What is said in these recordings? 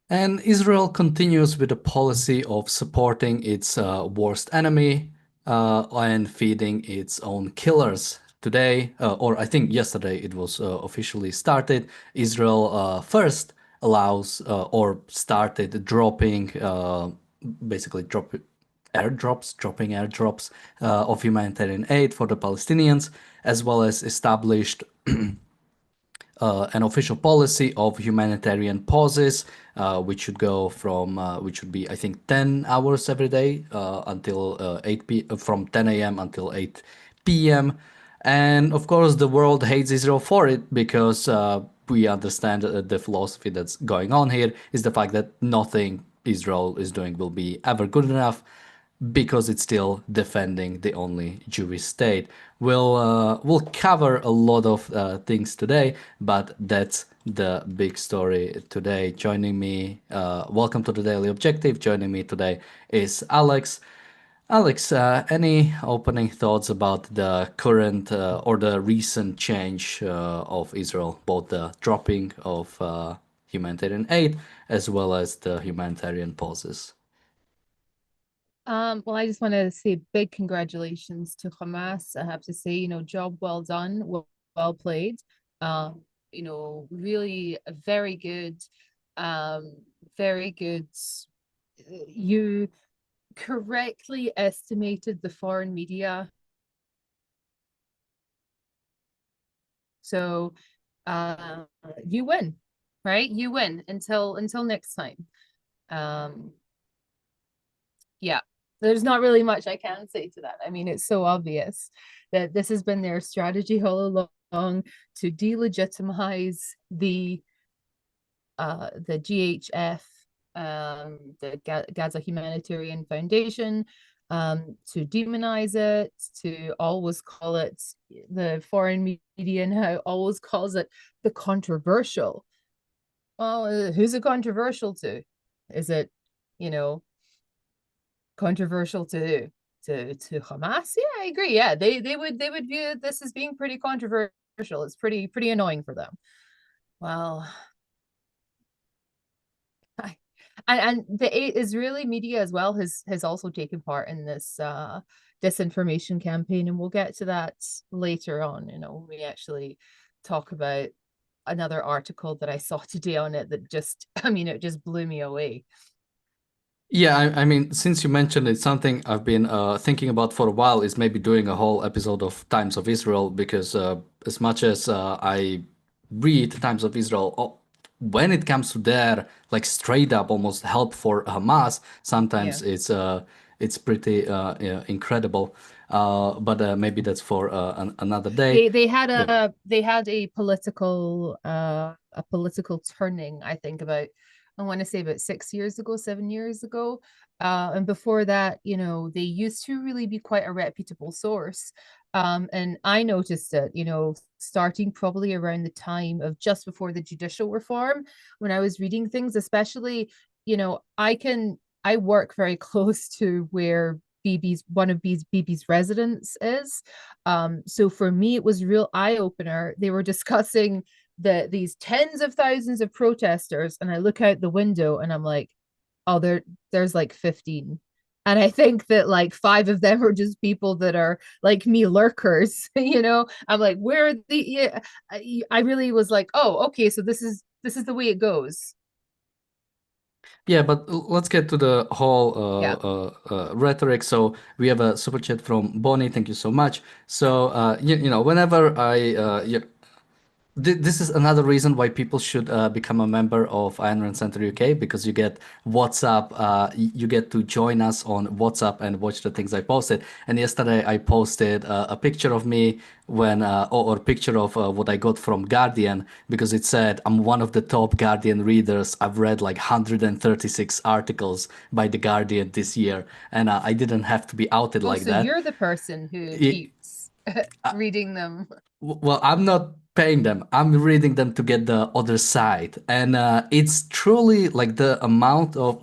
And Israel continues with a policy of supporting its worst enemy and feeding its own killers. Today, or I think yesterday, it was officially started. Israel first allows or started dropping, basically dropping airdrops of humanitarian aid for the Palestinians, as well as established an official policy of humanitarian pauses, which should be, I think, 10 hours every day until from 10 a.m. until 8 p.m. And of course, the world hates Israel for it because we understand the philosophy that's going on here is the fact that nothing Israel is doing will be ever good enough because it's still defending the only Jewish state. We'll cover a lot of things today, but that's the big story today. Joining me, welcome to the Daily Objective. Joining me today is Alex. Alex, any opening thoughts about the current or the recent change of Israel, both the dropping of humanitarian aid as well as the humanitarian pauses? Well, I just want to say big congratulations to Hamas. I have to say, job well done, well played. Really very good, um, very good. You correctly estimated the foreign media. So uh you win, right? You win until next time. Um, yeah, there's not really much I can say to that. I mean, it's so obvious that this has been their strategy all along to delegitimize the GHF, the Gaza Humanitarian Foundation, to demonize it, to always call it, the foreign media now always calls it the controversial. Well, who's it controversial to? Is it, you know, controversial to to Hamas? Yeah, I agree. Yeah, they would view this as being pretty controversial. It's pretty annoying for them. Well, I, and the Israeli media as well has also taken part in this disinformation campaign, and we'll get to that later on. When we actually talk about another article that I saw today on it that just, I mean, it just blew me away. Yeah, I mean, since you mentioned it, something I've been thinking about for a while is maybe doing a whole episode of Times of Israel because as much as I read Times of Israel, when it comes to their like straight up almost help for Hamas, sometimes Yeah. it's pretty incredible. But maybe that's for another day. They had Yeah. a political turning, I think, about, I want to say about 6 years ago, 7 years ago. And before that, they used to really be quite a reputable source. And I noticed it, starting probably around the time of just before the judicial reform, when I was reading things, especially, I work very close to where one of BB's residents is. So for me, it was a real eye opener. They were discussing these tens of thousands of protesters, and I look out the window and I'm like, oh, there's like 15. And I think that like five of them are just people that are like me, lurkers. I'm like, where are the? Yeah, I really was like, oh, okay, so this is the way it goes. Yeah, but let's get to the whole Yeah. rhetoric. So we have a super chat from Bonnie. Thank you so much. So whenever this is another reason why people should become a member of Ayn Rand Center UK because you get WhatsApp, you get to join us on WhatsApp and watch the things I posted. And yesterday I posted a picture of me or picture of what I got from Guardian because it said I'm one of the top Guardian readers. I've read like 136 articles by the Guardian this year, and I didn't have to be outed Oh, like so that. you're the person who It, keeps reading them. well, I'm not paying them. I'm reading them to get the other side, and it's truly like the amount of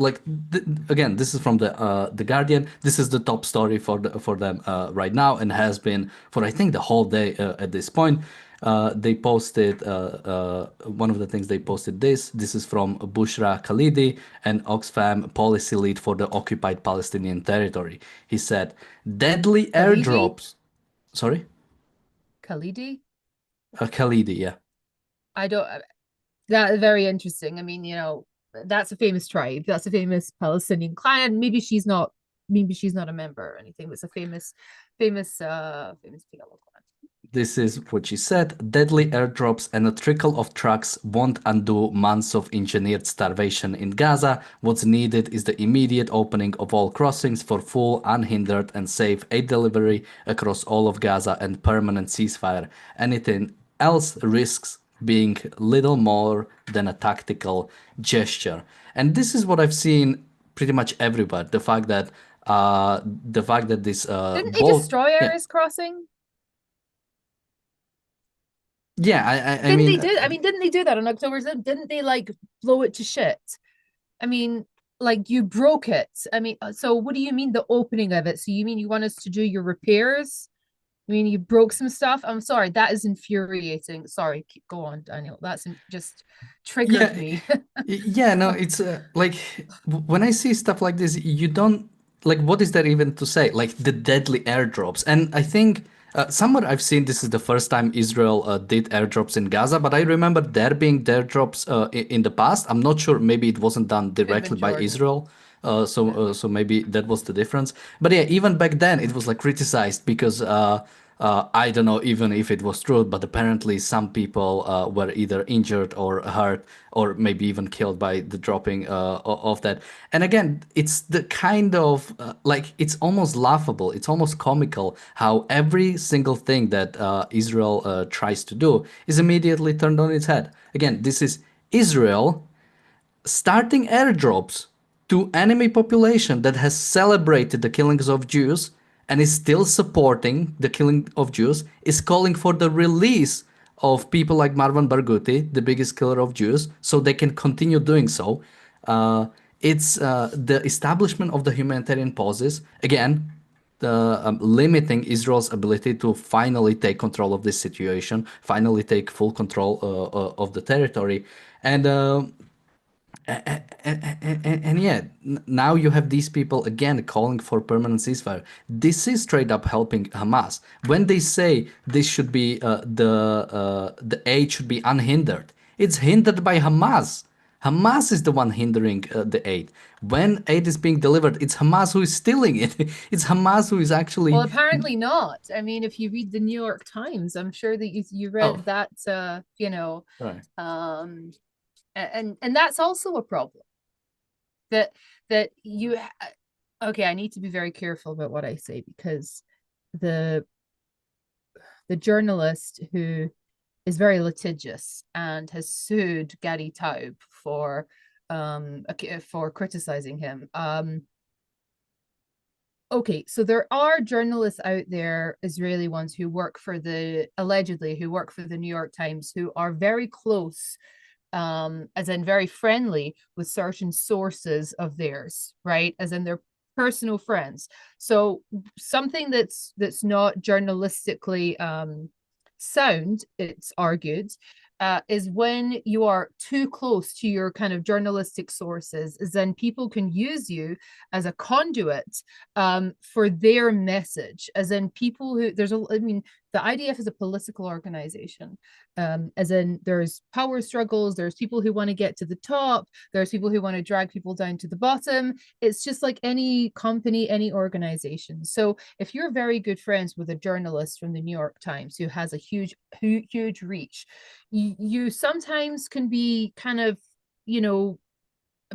again. This is from the Guardian. This is the top story for them right now, and has been for I think the whole day at this point. They posted one of the things they posted. This is from Bushra Khaledi, an Oxfam policy lead for the occupied Palestinian territory. He said, "Deadly Khalidi? airdrops." Sorry, Khalidi? Khaledi. Yeah, I don't, that very interesting. I mean, that's a famous tribe. That's a famous Palestinian clan. Maybe she's not a member or anything, but it's a famous PLO clan. this is what she said. Deadly airdrops and a trickle of trucks won't undo months of engineered starvation in Gaza. What's needed is the immediate opening of all crossings for full, unhindered, and safe aid delivery across all of Gaza and permanent ceasefire. Anything else risks being little more than a tactical gesture. And this is what I've seen pretty much everywhere. The fact that this Didn't they both destroy yeah Ares Crossing? yeah I Didn't mean they do? I mean, didn't they do that on October 7th? Didn't they like blow it to shit? I mean, like you broke it. I mean, so what do you mean the opening of it? So you mean you want us to do your repairs? I mean, you broke some stuff. I'm sorry, that is infuriating. Sorry, go on, Daniel. That's just triggered Yeah, me. yeah, no, it's like when I see stuff like this, you don't like what is there even to say? Like the deadly airdrops, and I think somewhere I've seen this is the first time Israel did airdrops in Gaza, but I remember there being airdrops in the past. I'm not sure, maybe it wasn't done Could have been directly by Jordan. Israel. Yeah. So maybe that was the difference. But yeah, even back then it was like criticized because I don't know even if it was true, but apparently some people were either injured or hurt or maybe even killed by the dropping of that. And again, it's the kind of like it's almost laughable, it's almost comical how every single thing that Israel tries to do is immediately turned on its head. Again, this is Israel starting airdrops to enemy population that has celebrated the killings of Jews and is still supporting the killing of Jews, is calling for the release of people like Marwan Barghouti, the biggest killer of Jews, so they can continue doing so. It's the establishment of the humanitarian pauses. Again, limiting Israel's ability to finally take control of this situation, finally take full control of the territory. And and yeah, now you have these people again calling for permanent ceasefire. This is straight up helping Hamas. When they say this should be the aid should be unhindered, it's hindered by Hamas. Hamas is the one hindering the aid. When aid is being delivered, it's Hamas who is stealing it. It's Hamas who is Well, actually apparently not. I mean, if you read the New York Times, I'm sure that you oh read that. right. Um, and that's also a problem that that you. Okay, I need to be very careful about what I say because the the journalist who is very litigious and has sued Gary Taub for criticizing him. Okay, so there are journalists out there, Israeli ones, who work for the allegedly who work for the New York Times, who are very close, as in very friendly with certain sources of theirs, right? As in they're personal friends. So something that's not journalistically sound, it's argued, is when you are too close to your kind of journalistic sources, is then people can use you as a conduit for their message. As in people who I mean, the IDF is a political organization. As in there's power struggles, there's people who want to get to the top, there's people who want to drag people down to the bottom. It's just like any company, any organization. So if you're very good friends with a journalist from the New York Times who has a huge reach, you sometimes can be kind of, you know,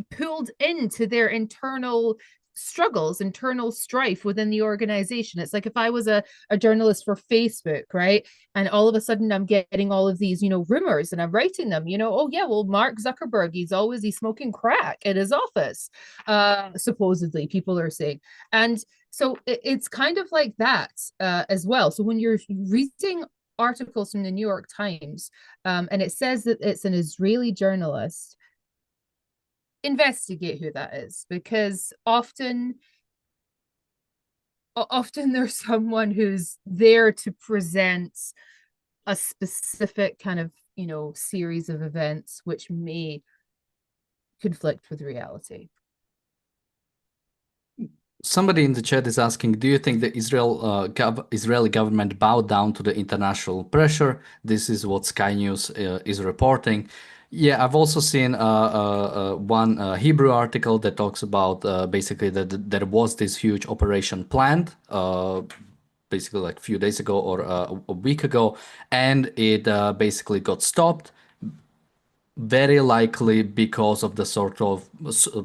pulled into their internal struggles, internal strife within the organization. It's like if I was a journalist for Facebook, right? And all of a sudden I'm getting all of these, rumors and I'm writing them, oh yeah, well, Mark Zuckerberg, he's smoking crack at his office, supposedly, people are saying. And so it's kind of like that as well. So when you're reading articles from the New York Times, and it says that it's an Israeli journalist, investigate who that is, because often there's someone who's there to present a specific kind of, series of events which may conflict with reality. Somebody in the chat is asking, do you think the Israeli government bowed down to the international pressure? This is what Sky News is reporting. Yeah, I've also seen one Hebrew article that talks about basically that there was this huge operation planned, basically like a few days ago or a week ago, and it basically got stopped, very likely because of the sort of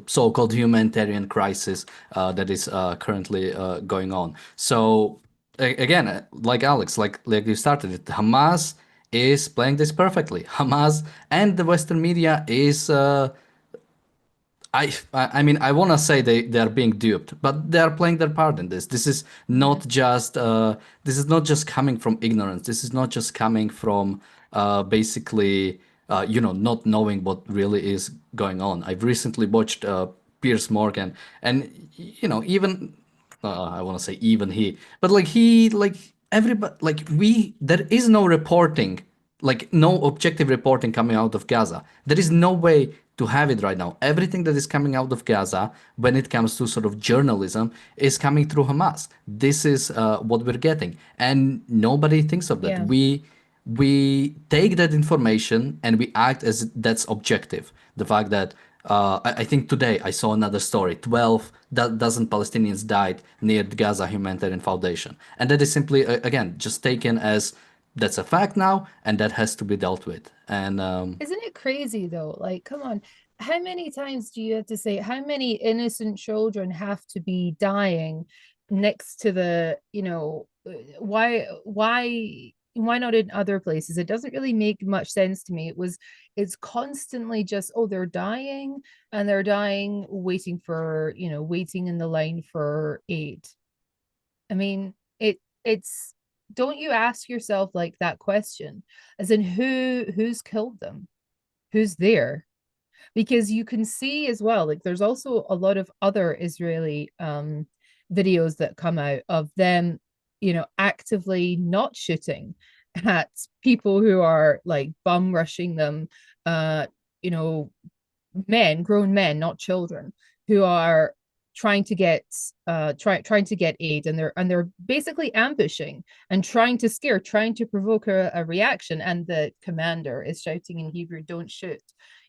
so-called humanitarian crisis that is currently going on. So again, like Alex, like you started it, Hamas is playing this perfectly. Hamas and the Western media is I mean, I want to say they are being duped, but they are playing their part in this. Mhm. This is not just coming from ignorance. This is not just coming from basically not knowing what really is going on. I've recently watched Piers Morgan, and even I want to say even he, but like everybody, like we there is no reporting, like no objective reporting coming out of Gaza. There is no way to have it right now. Everything that is coming out of Gaza when it comes to sort of journalism is coming through Hamas. This is what we're getting, and nobody thinks of that. Yeah. We take that information and we act as that's objective. The fact that I think today I saw another story: 12 dozen Palestinians died near the Gaza Humanitarian Foundation, and that is simply again just taken as that's a fact now, and that has to be dealt with. And Isn't it crazy though? Like, come on. How many times do you have to say how many innocent children have to be dying next to the, why not in other places? It doesn't really make much sense to me. It's constantly just, oh, they're dying and they're dying waiting for, waiting in the line for aid. I mean, it's don't you ask yourself like that question, as in who's killed them? Who's there? Because you can see as well, like there's also a lot of other Israeli videos that come out of them, actively not shooting at people who are like bum rushing them, you know, grown men, not children, who are trying to get aid, and they're basically ambushing and trying to provoke a reaction, and the commander is shouting in Hebrew, don't shoot,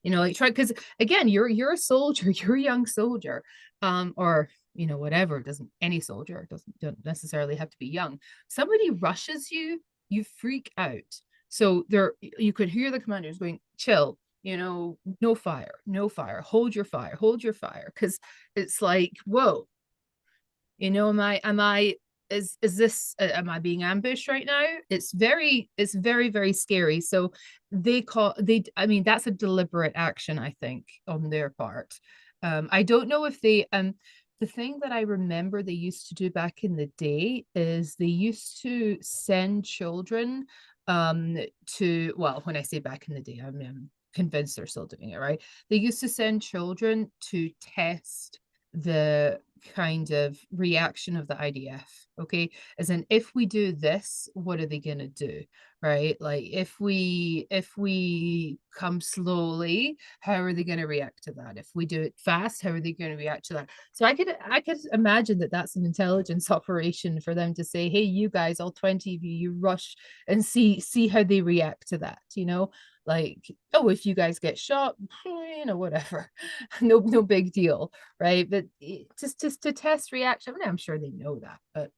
like try, because again, you're a soldier, you're a young soldier, or whatever. It doesn't Any soldier don't necessarily have to be young. Somebody rushes you, you freak out. So there you could hear the commanders going, chill, no fire, no fire, hold your fire, hold your fire, because it's like, whoa, am I is this am I being ambushed right now? It's very, very scary. So I mean, that's a deliberate action, I think, on their part. I don't know if they the thing that I remember they used to do back in the day is they used to send children to, well, when I say back in the day, I'm convinced they're still doing it, right? They used to send children to test the kind of reaction of the IDF. Okay. As in, if we do this, what are they gonna do? Right? Like if we come slowly, how are they gonna react to that? If we do it fast, how are they gonna react to that? So I could imagine that that's an intelligence operation for them to say, hey, you guys, all 20 of you, you rush and see how they react to that, like, oh, if you guys get shot, whatever. No big deal, right? But just to test reaction. I mean, I'm sure they know that, but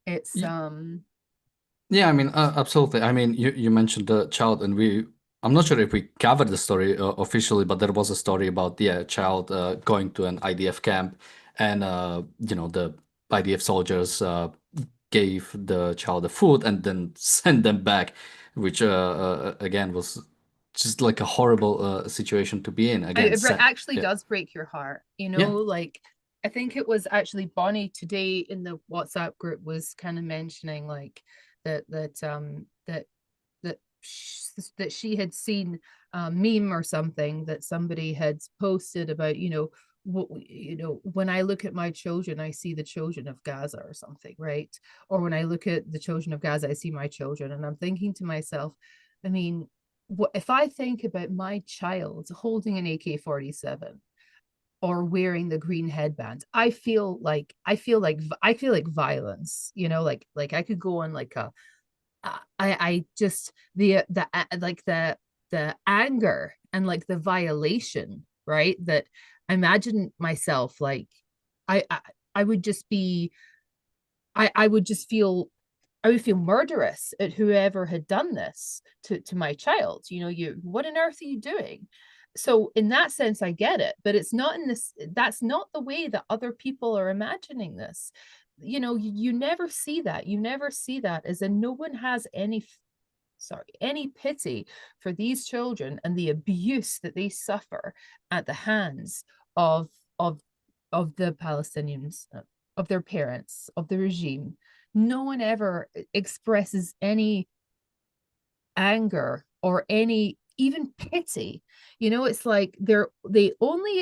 it's yeah, I mean, absolutely. I mean, you mentioned the child, and I'm not sure if we covered the story officially, but there was a story about, yeah, a child going to an IDF camp, and the IDF soldiers gave the child the food and then sent them back, which again was just like a horrible situation to be in. Again, it actually yeah, does break your heart, yeah, like I think it was actually Bonnie today in the WhatsApp group was kind of mentioning like that that she had seen a meme or something that somebody had posted about, when I look at my children, I see the children of Gaza or something, right? Or when I look at the children of Gaza, I see my children, and I'm thinking to myself, I mean, what if I think about my child holding an AK-47 or wearing the green headband? I feel like violence, like I could go on like a I just like the anger and like the violation, right? That I imagine myself like I I would just be I would just feel I would feel murderous at whoever had done this to my child. What on earth are you doing? So in that sense, I get it, but it's not in this. That's not the way that other people are imagining this. You never see that. You never see that, as in no one has any pity for these children and the abuse that they suffer at the hands of of of the Palestinians, of their parents, of the regime. No one ever expresses any anger or any even pity. It's like they only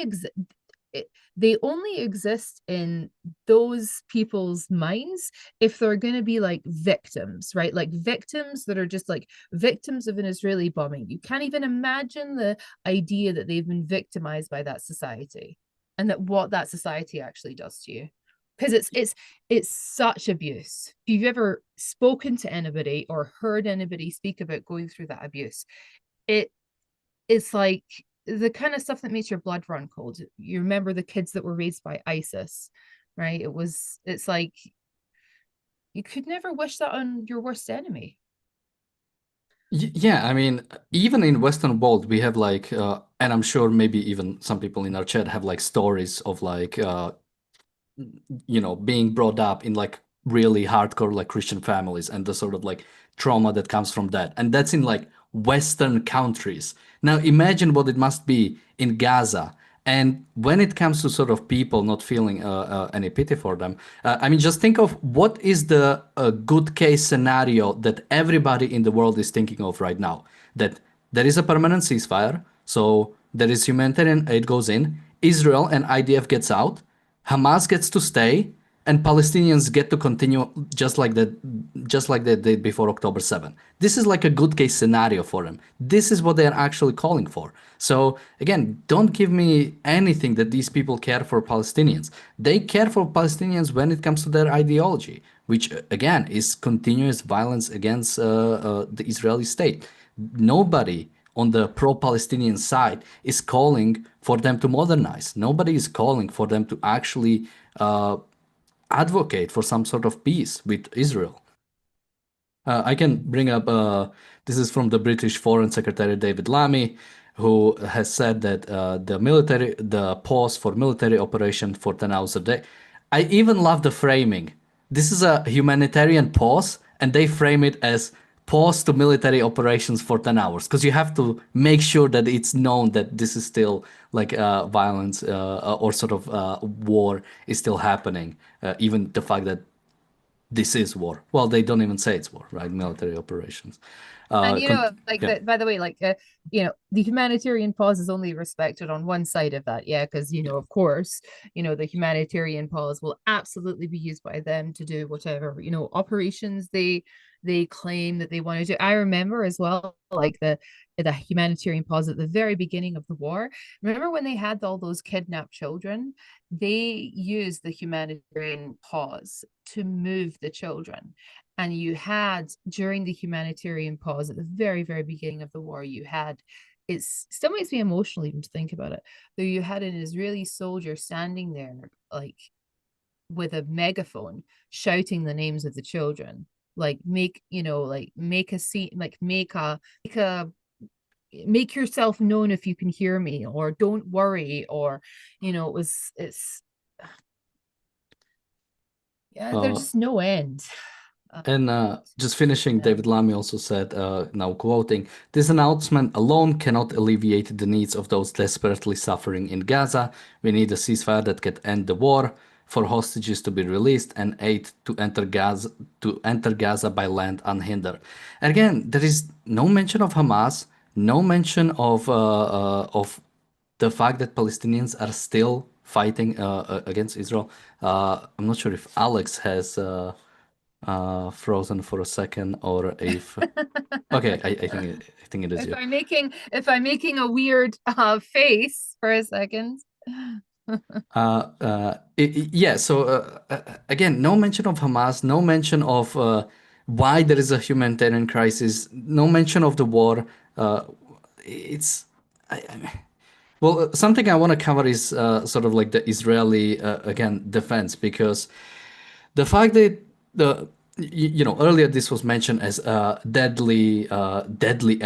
exist in those people's minds if they're going to be like victims, right? Like victims that are just like victims of an Israeli bombing. You can't even imagine the idea that they've been victimized by that society, and that what that society actually does to you, because it's such abuse. If you've ever spoken to anybody or heard anybody speak about going through that abuse, it it's like the kind of stuff that makes your blood run cold. You remember the kids that were raised by ISIS, right? It's like you could never wish that on your worst enemy. Yeah, I mean, even in Western world, we have like, and I'm sure maybe even some people in our chat have like stories of like, being brought up in like really hardcore like Christian families and the sort of like trauma that comes from that. And that's in like Western countries. Now imagine what it must be in Gaza. And when it comes to sort of people not feeling any pity for them, I mean, just think of what is the good case scenario that everybody in the world is thinking of right now. That there is a permanent ceasefire, so there is humanitarian aid goes in, Israel and IDF gets out, Hamas gets to stay, and Palestinians get to continue just like they did before October 7. This is like a good case scenario for them. This is what they are actually calling for. So again, don't give me anything that these people care for Palestinians. They care for Palestinians when it comes to their ideology, which again is continuous violence against the Israeli state. Nobody on the pro-Palestinian side is calling for them to modernize. Nobody is calling for them to actually advocate for some sort of peace with Israel. I can bring up, this is from the British Foreign Secretary David Lammy, who has said that the pause for military operation for 10 hours a day. I even love the framing. This is a humanitarian pause, and they frame it as pause to military operations for 10 hours, because you have to make sure that it's known that this is still like violence or sort of war is still happening. Even the fact that this is war. Well, they don't even say it's war, right? Military operations. And like Yeah. that, by the way, like the humanitarian pause is only respected on one side of that, yeah, because of course, the humanitarian pause will absolutely be used by them to do whatever operations they claim that they want to do. I remember as well, like the humanitarian pause at the very beginning of the war. Remember when they had all those kidnapped children? They used the humanitarian pause to move the children. And you had, during the humanitarian pause at the very, very beginning of the war, it still makes me emotional even to think about it, though you had an Israeli soldier standing there like with a megaphone shouting the names of the children, like make a scene, like make yourself known if you can hear me, or don't worry, or it's yeah, there's Uh, just no end. And just finishing, Yeah. David Lammy also said, now quoting, this announcement alone cannot alleviate the needs of those desperately suffering in Gaza. We need a ceasefire that can end the war, for hostages to be released, and aid to enter Gaza by land unhindered. And again, there is no mention of Hamas, no mention of the fact that Palestinians are still fighting against Israel. I'm not sure if Alex has frozen for a second or if. Okay, I think it is you. If I'm making a weird face for a second. Yeah, so again, no mention of Hamas, no mention of why there is a humanitarian crisis, no mention of the war. Uh, it's well, something I want to cover is sort of like the Israeli again defense, because the fact that earlier this was mentioned as deadly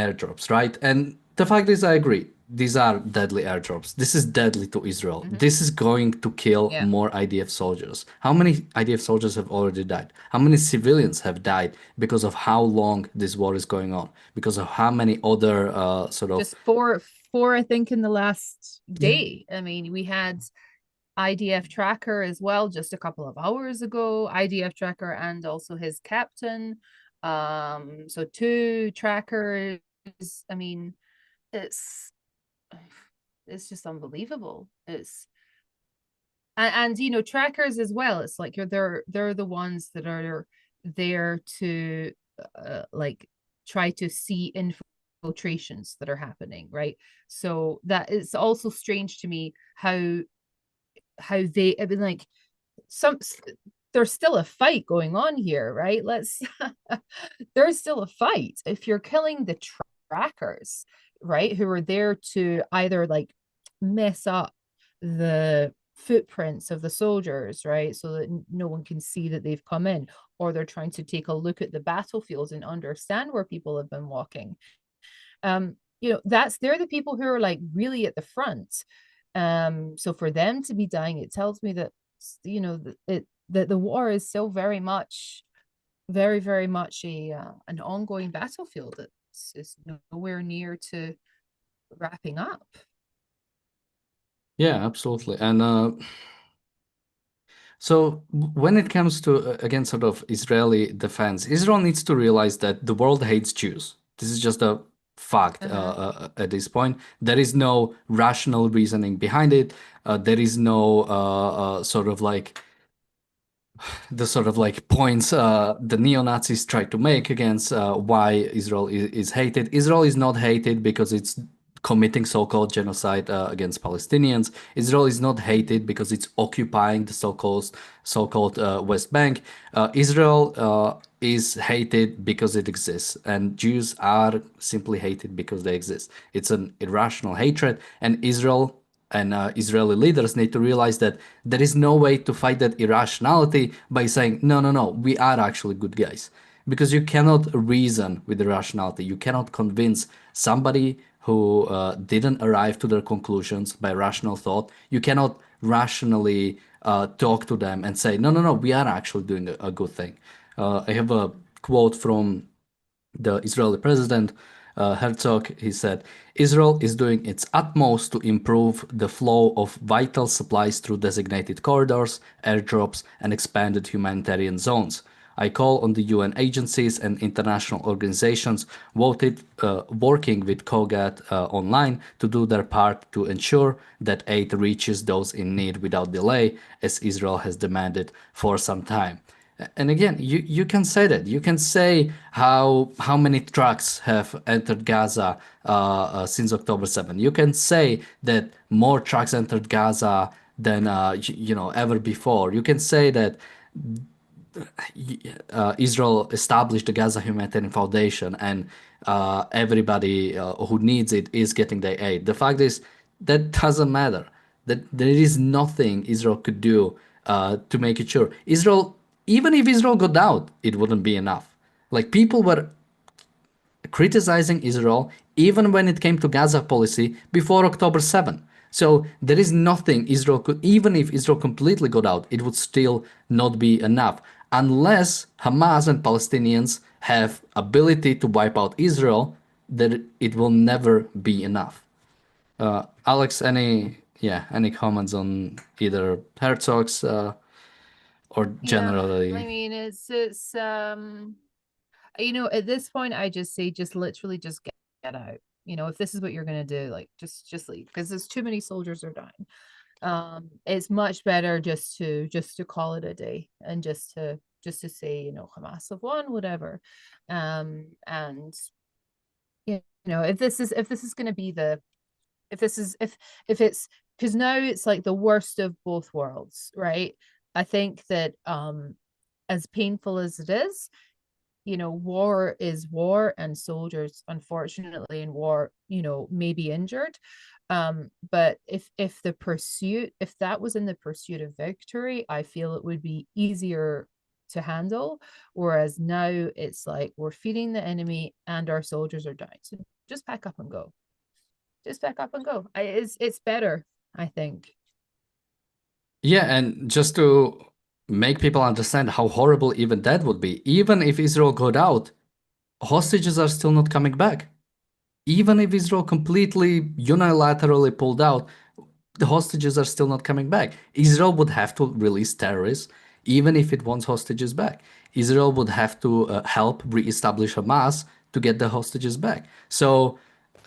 airdrops, right? And the fact is, I agree, these are deadly airdrops. This is deadly to Israel. Mhm. This is going to kill Yeah. more IDF soldiers. How many IDF soldiers have already died? How many civilians have died because of how long this war is going on? Because of how many other sort of. Just four, I think, in the last Yeah. day. I mean, we had IDF Tracker as well just a couple of hours ago. IDF Tracker and also his captain. So two trackers. I mean, it's it's just unbelievable. It's and you know, trackers as well. It's like they're the ones that are there to like try to see infiltrations that are happening, right? So that is also strange to me how they, I mean, like, some there's still a fight going on here, right? Let's there's still a fight. If you're killing the trackers, right, who are there to either like mess up the footprints of the soldiers, right, so that no one can see that they've come in, or they're trying to take a look at the battlefields and understand where people have been walking. You know, they're the people who are like really at the front. So for them to be dying, it tells me that, you know, that the war is still very much, very much a an ongoing battlefield. It's nowhere near to wrapping up. Yeah, absolutely. And so when it comes to again sort of Israeli defense, Israel needs to realize that the world hates Jews. This is just a fact Uh-huh. at this point. There is no rational reasoning behind it. There is no sort of like the sort of like points the neo-Nazis try to make against why Israel is hated. Israel is not hated because it's committing so-called genocide against Palestinians. Israel is not hated because it's occupying the so-called West Bank. Israel is hated because it exists, and Jews are simply hated because they exist. It's an irrational hatred, and Israel and Israeli leaders need to realize that there is no way to fight that irrationality by saying, no, no, no, we are actually good guys. Because you cannot reason with irrationality. You cannot convince somebody who didn't arrive to their conclusions by rational thought. You cannot rationally talk to them and say, no, no, no, we are actually doing a good thing. I have a quote from the Israeli president, Herzog. He said, Israel is doing its utmost to improve the flow of vital supplies through designated corridors, airdrops, and expanded humanitarian zones. I call on the UN agencies and international organizations working with COGAT online to do their part to ensure that aid reaches those in need without delay, as Israel has demanded for some time. And again, you can say that. You can say how many trucks have entered Gaza since October 7th. You can say that more trucks entered Gaza than ever before. You can say that Israel established the Gaza Humanitarian Foundation, and everybody who needs it is getting their aid. The fact is that doesn't matter. That there is nothing Israel could do to make it sure. Israel, even if Israel got out, it wouldn't be enough. Like, people were criticizing Israel even when it came to Gaza policy before October 7. So there is nothing Israel could, even if Israel completely got out, it would still not be enough unless Hamas and Palestinians have ability to wipe out Israel. That it will never be enough. Alex, any comments on either Herzog's or Yeah, I generally? mean, it's you know, at this point, I just say, just literally just get out. You know, if this is what you're gonna do, like, just leave, because there's too many soldiers are dying. It's much better just to call it a day, and just to say, Hamas have won, whatever. And if this is going to be if this is if it's because now it's like the worst of both worlds, right? I think that as painful as it is, war is war, and soldiers, unfortunately, in war, may be injured. But if that was in the pursuit of victory, I feel it would be easier to handle. Whereas now it's like we're feeding the enemy and our soldiers are dying. So just pack up and go. Just pack up and go. It's better, I think. Yeah, and just to make people understand how horrible even that would be, even if Israel got out, hostages are still not coming back. Even if Israel completely unilaterally pulled out, the hostages are still not coming back. Israel would have to release terrorists, even if it wants hostages back. Israel would have to help reestablish Hamas to get the hostages back. So,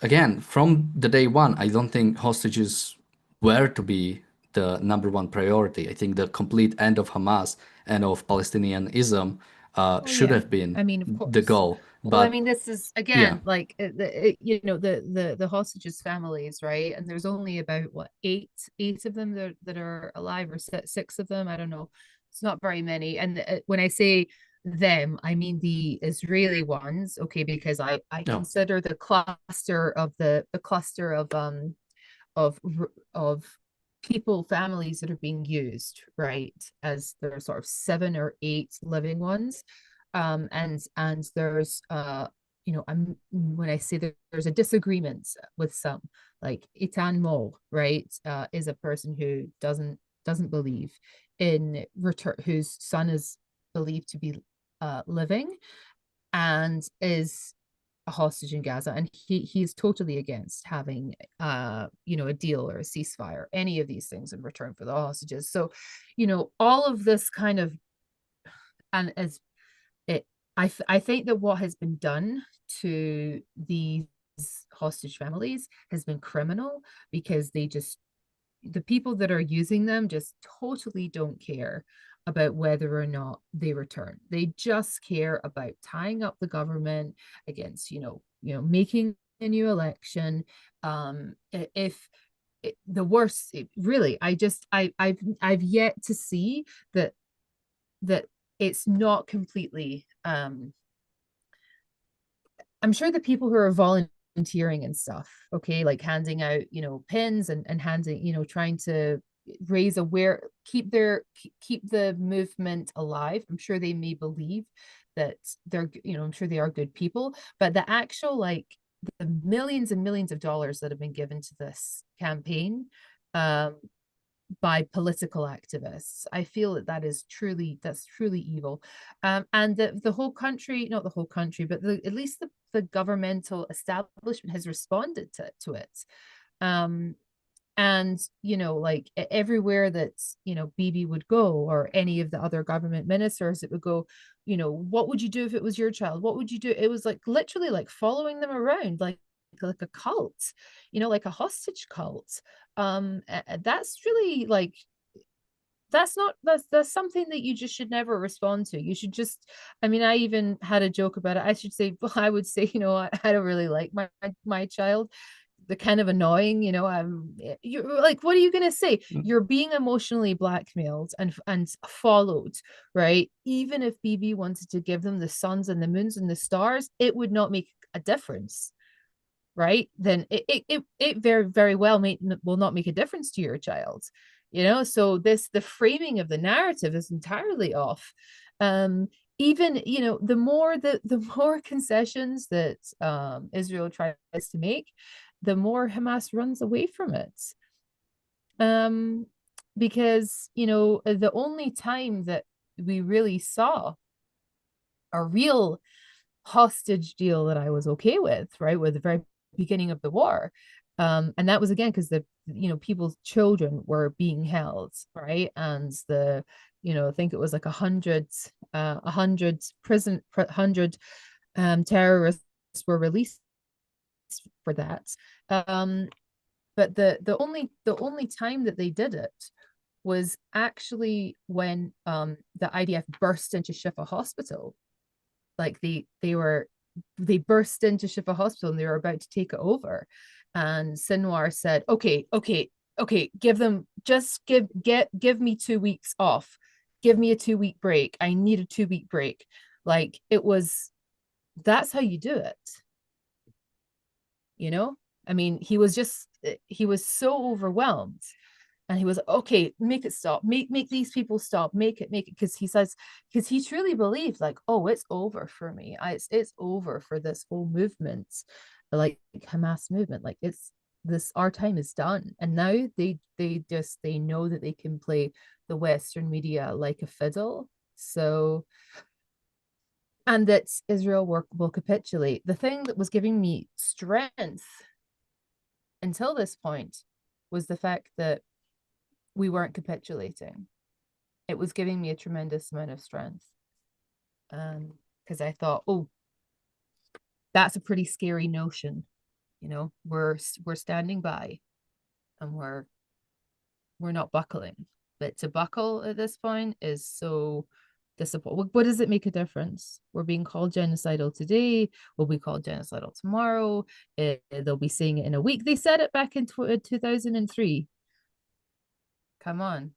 again, from the day one, I don't think hostages were to be the number one priority. I think the complete end of Hamas and of Palestinianism Oh should yeah. have been I mean, of the course. goal. Well, I But mean, this is yeah, again like the hostages' families, right? And there's only about what eight of them that are alive, or six of them. I don't know. It's not very many. And when I say them, I mean the Israeli ones, okay? Because I no, consider the cluster of of people, families that are being used, right, as there are sort of seven or eight living ones. And there's when I say that there's a disagreement with some, like Itan Mo, right, is a person who doesn't believe in return, whose son is believed to be living, and is a hostage in Gaza, and he's totally against having a deal or a ceasefire, any of these things in return for the hostages. So, all of this kind of, and as it I think that what has been done to these hostage families has been criminal, because the people that are using them just totally don't care about whether or not they return. They just care about tying up the government against, making a new election. If the worst, really, I've yet to see that it's not completely. I'm sure the people who are volunteering and stuff, okay, like handing out, pins, and handing, trying to raise aware, keep the movement alive. I'm sure they may believe that they're, I'm sure they are good people, but the actual, like, the millions and millions of dollars that have been given to this campaign, um, by political activists, I feel that's truly evil. And the whole country, not the whole country, but at least the governmental establishment has responded to it. Um, and like everywhere that Bibi would go, or any of the other government ministers, it would go, what would you do if it was your child? What would you do? It was like literally like following them around, like a cult, like a hostage cult. That's really like, that's something that you just should never respond to. You should just, I mean, I even had a joke about it. I should say, well, I would say, I don't really like my child. They're kind of annoying, you're like, what are you gonna say? You're being emotionally blackmailed and followed, right? Even if BB wanted to give them the suns and the moons and the stars, it would not make a difference, right? Then it very, very well will not make a difference to your child. So the framing of the narrative is entirely off. Even, the more concessions that Israel tries to make, the more Hamas runs away from it. um because the only time that we really saw a real hostage deal that I was okay with, right, with the very beginning of the war. And that was again because people's children were being held, right? And I think it was like 100 prison 100 terrorists were released for that. Um, But the only time that they did it was actually when the IDF burst into Shifa Hospital. Like they burst into Shifa Hospital and they were about to take it over. And Sinwar said, okay, okay, okay, give me 2 weeks off. Give me a 2 week break. I need a 2 week break. Like it was that's how you do it, you know? I mean, he was so overwhelmed and he was okay, make it stop, make these people stop, make it, because he says, because he truly believed like, oh, it's over for me. It's over for this whole movement, like Hamas movement. Like it's this, our time is done. And now they know that they can play the Western media like a fiddle. So, and that Israel will capitulate. The thing that was giving me strength until this point was the fact that we weren't capitulating. It was giving me a tremendous amount of strength. Because I thought, oh, that's a pretty scary notion. You know, we're standing by and we're not buckling. But to buckle at this point is so disappointing. What does it make a difference? We're being called genocidal today. We'll be called genocidal tomorrow. They'll be saying it in a week. They said it back in 2003. Come on.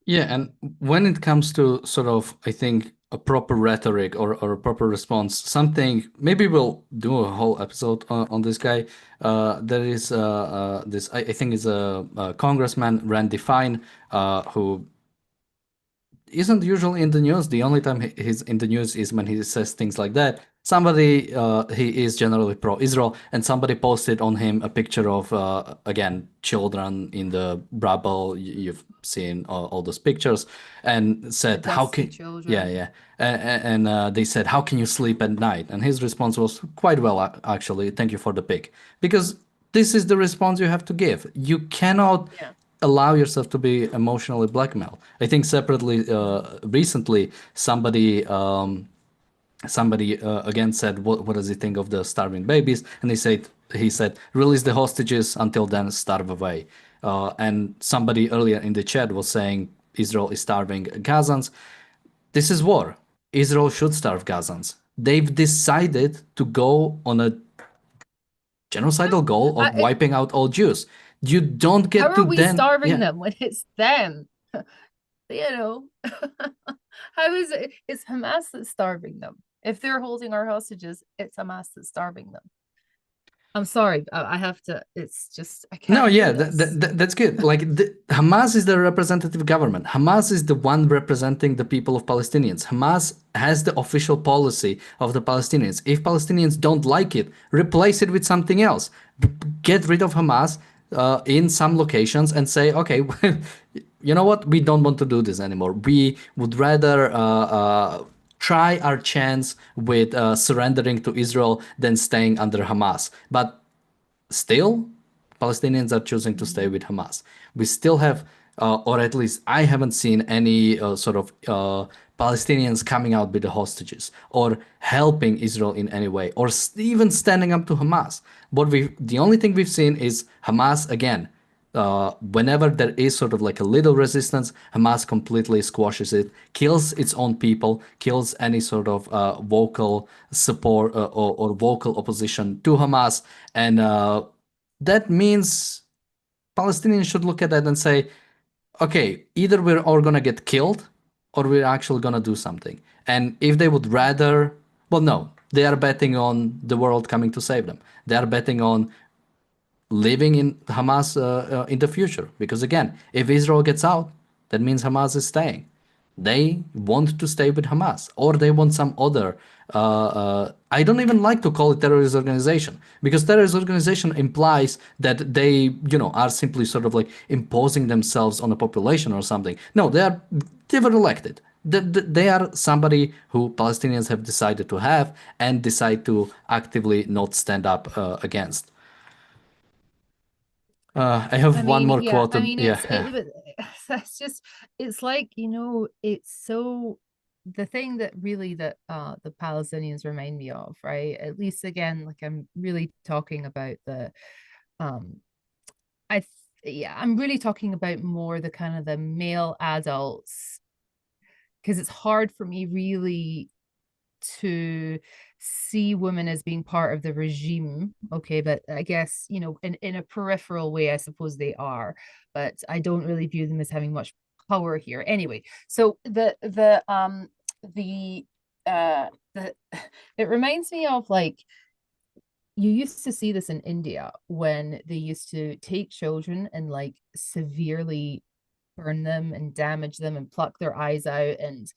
Yeah, and when it comes to sort of, I think, a proper rhetoric or a proper response, something maybe we'll do a whole episode on this guy. There is this, I think, is a congressman, Randy Fine, who isn't usually in the news. The only time he's in the news is when he says things like that. Somebody, he is generally pro-Israel, and somebody posted on him a picture of, again, children in the rubble. You've seen all those pictures, and The said, "How dusty can?" Yeah, children. yeah, and they said, "How can you sleep at night?" And his response was quite well, actually. Thank you for the pic, because this is the response you have to give. You cannot Yeah. allow yourself to be emotionally blackmailed. I think separately, recently, somebody again said, what does he think of the starving babies? And he said, release the hostages, until then starve away. And somebody earlier in the chat was saying Israel is starving Gazans. This is war. Israel should starve Gazans. They've decided to go on a genocidal goal of I, wiping out all Jews. You don't how get to are we then, starving yeah. them when it's them? You know, how is it? It's Hamas that's starving them. If they're holding our hostages, it's Hamas that's starving them. I'm sorry, I have to. It's just I No, can't yeah, do this. that's good. Like Hamas is the representative government. Hamas is the one representing the people of Palestinians. Hamas has the official policy of the Palestinians. If Palestinians don't like it, replace it with something else. Get rid of Hamas in some locations and say, okay, you know what? We don't want to do this anymore. We would rather try our chance with surrendering to Israel than staying under Hamas. But still, Palestinians are choosing to stay Mhm. with Hamas. We still have, or at least I haven't seen any sort of Palestinians coming out with the hostages or helping Israel in any way, or even standing up to Hamas. The only thing we've seen is Hamas again. Whenever there is sort of like a little resistance, Hamas completely squashes it, kills its own people, kills any sort of vocal support or vocal opposition to Hamas, and that means Palestinians should look at that and say, okay, either we're all gonna get killed or we're actually gonna do something. And if they would rather, well, no, they are betting on the world coming to save them. They are betting on living in Hamas in the future. Because again, if Israel gets out, that means Hamas is staying. They want to stay with Hamas, or they want some other. I don't even like to call it terrorist organization, because terrorist organization implies that they, are simply sort of like imposing themselves on a population or something. No, they were elected. They are somebody who Palestinians have decided to have and decide to actively not stand up against. I have I one mean, more yeah, quote. I mean, Yeah, it's yeah. that's just it's like, it's so the thing that really that the Palestinians remind me of, right? At least again, like I'm really talking about the um yeah, I'm really talking about more the kind of the male adults, because it's hard for me really to see women as being part of the regime. Okay, but I guess, in a peripheral way, I suppose they are, but I don't really view them as having much power here. Anyway, so the the it reminds me of, like, you used to see this in India when they used to take children and, like, severely burn them and damage them and pluck their eyes out and,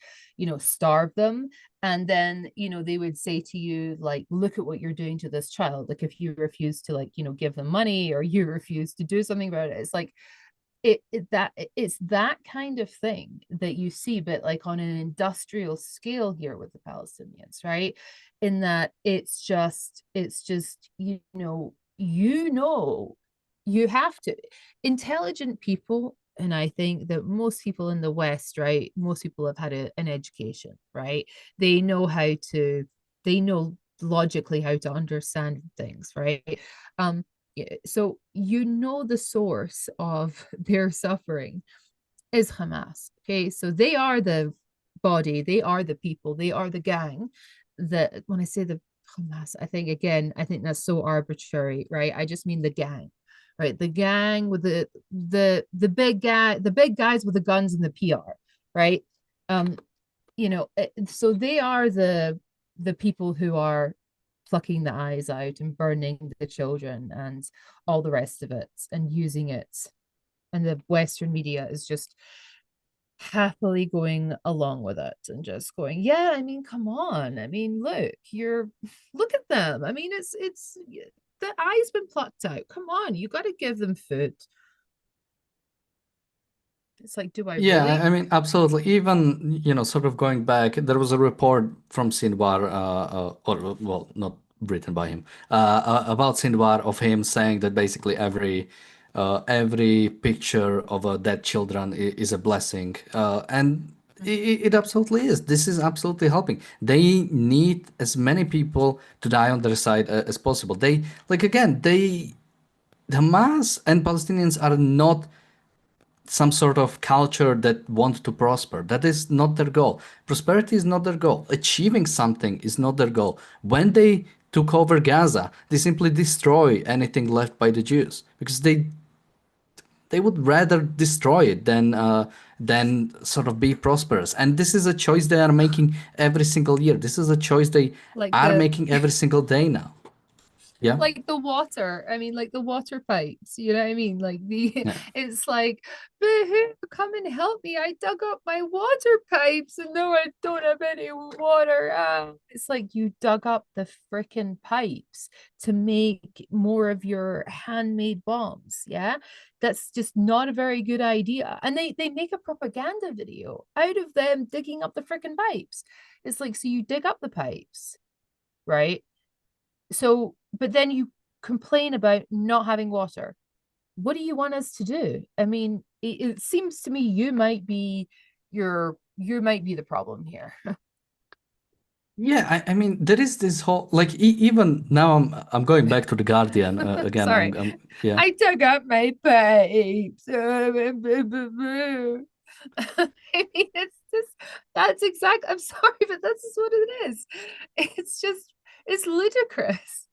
starve them. And then, they would say to you, like, look at what you're doing to this child. Like, if you refuse to, like, give them money, or you refuse to do something about it, it's like, it's that kind of thing that you see, but like on an industrial scale here with the Palestinians, right? In that it's just you have to, intelligent people, and I think that most people in the West, right, most people have had an education, right? They know they know logically how to understand things, right? So the source of their suffering is Hamas. Okay, so they are the body, they are the people, they are the gang. That when I say the Hamas, I think that's so arbitrary, right? I just mean the gang, right? The gang with the big guys with the guns and the PR, right? Um, so they are the people who are plucking the eyes out and burning the children and all the rest of it and using it. And the Western media is just happily going along with it and just going, yeah, I mean, come on. I mean, look at them. I mean, it's the eye's been plucked out. Come on, you got to give them food. It's like, do I Yeah, I really? mean, absolutely. Even, sort of going back, there was a report from Sinwar, or, well, not written by him, about Sinwar, of him saying that basically every picture of dead children is a blessing. And it absolutely is. This is absolutely helping. They need as many people to die on their side as possible. Like, again, Hamas and Palestinians are not some sort of culture that want to prosper. That is not their goal. Prosperity is not their goal. Achieving something is not their goal. When they took over Gaza, they simply destroy anything left by the Jews because they would rather destroy it than sort of be prosperous. And this is a choice they are making every single year. This is a choice they Like are the making every single day now. Yeah. like the water. I mean, like the water pipes, you know what I mean? Like Yeah. it's like, boo-hoo, come and help me. I dug up my water pipes and no, I don't have any water. It's like you dug up the freaking pipes to make more of your handmade bombs. Yeah. That's just not a very good idea. And they make a propaganda video out of them digging up the freaking pipes. It's like, so you dig up the pipes, right? So, but then you complain about not having water. What do you want us to do? I mean, it seems to me you might be the problem here. Yeah, I mean, there is this whole like even now I'm going back to the Guardian again. Sorry. Yeah. I dug up my pipes. I mean, it's just that's exact. I'm sorry, but that's just what it is. It's ludicrous.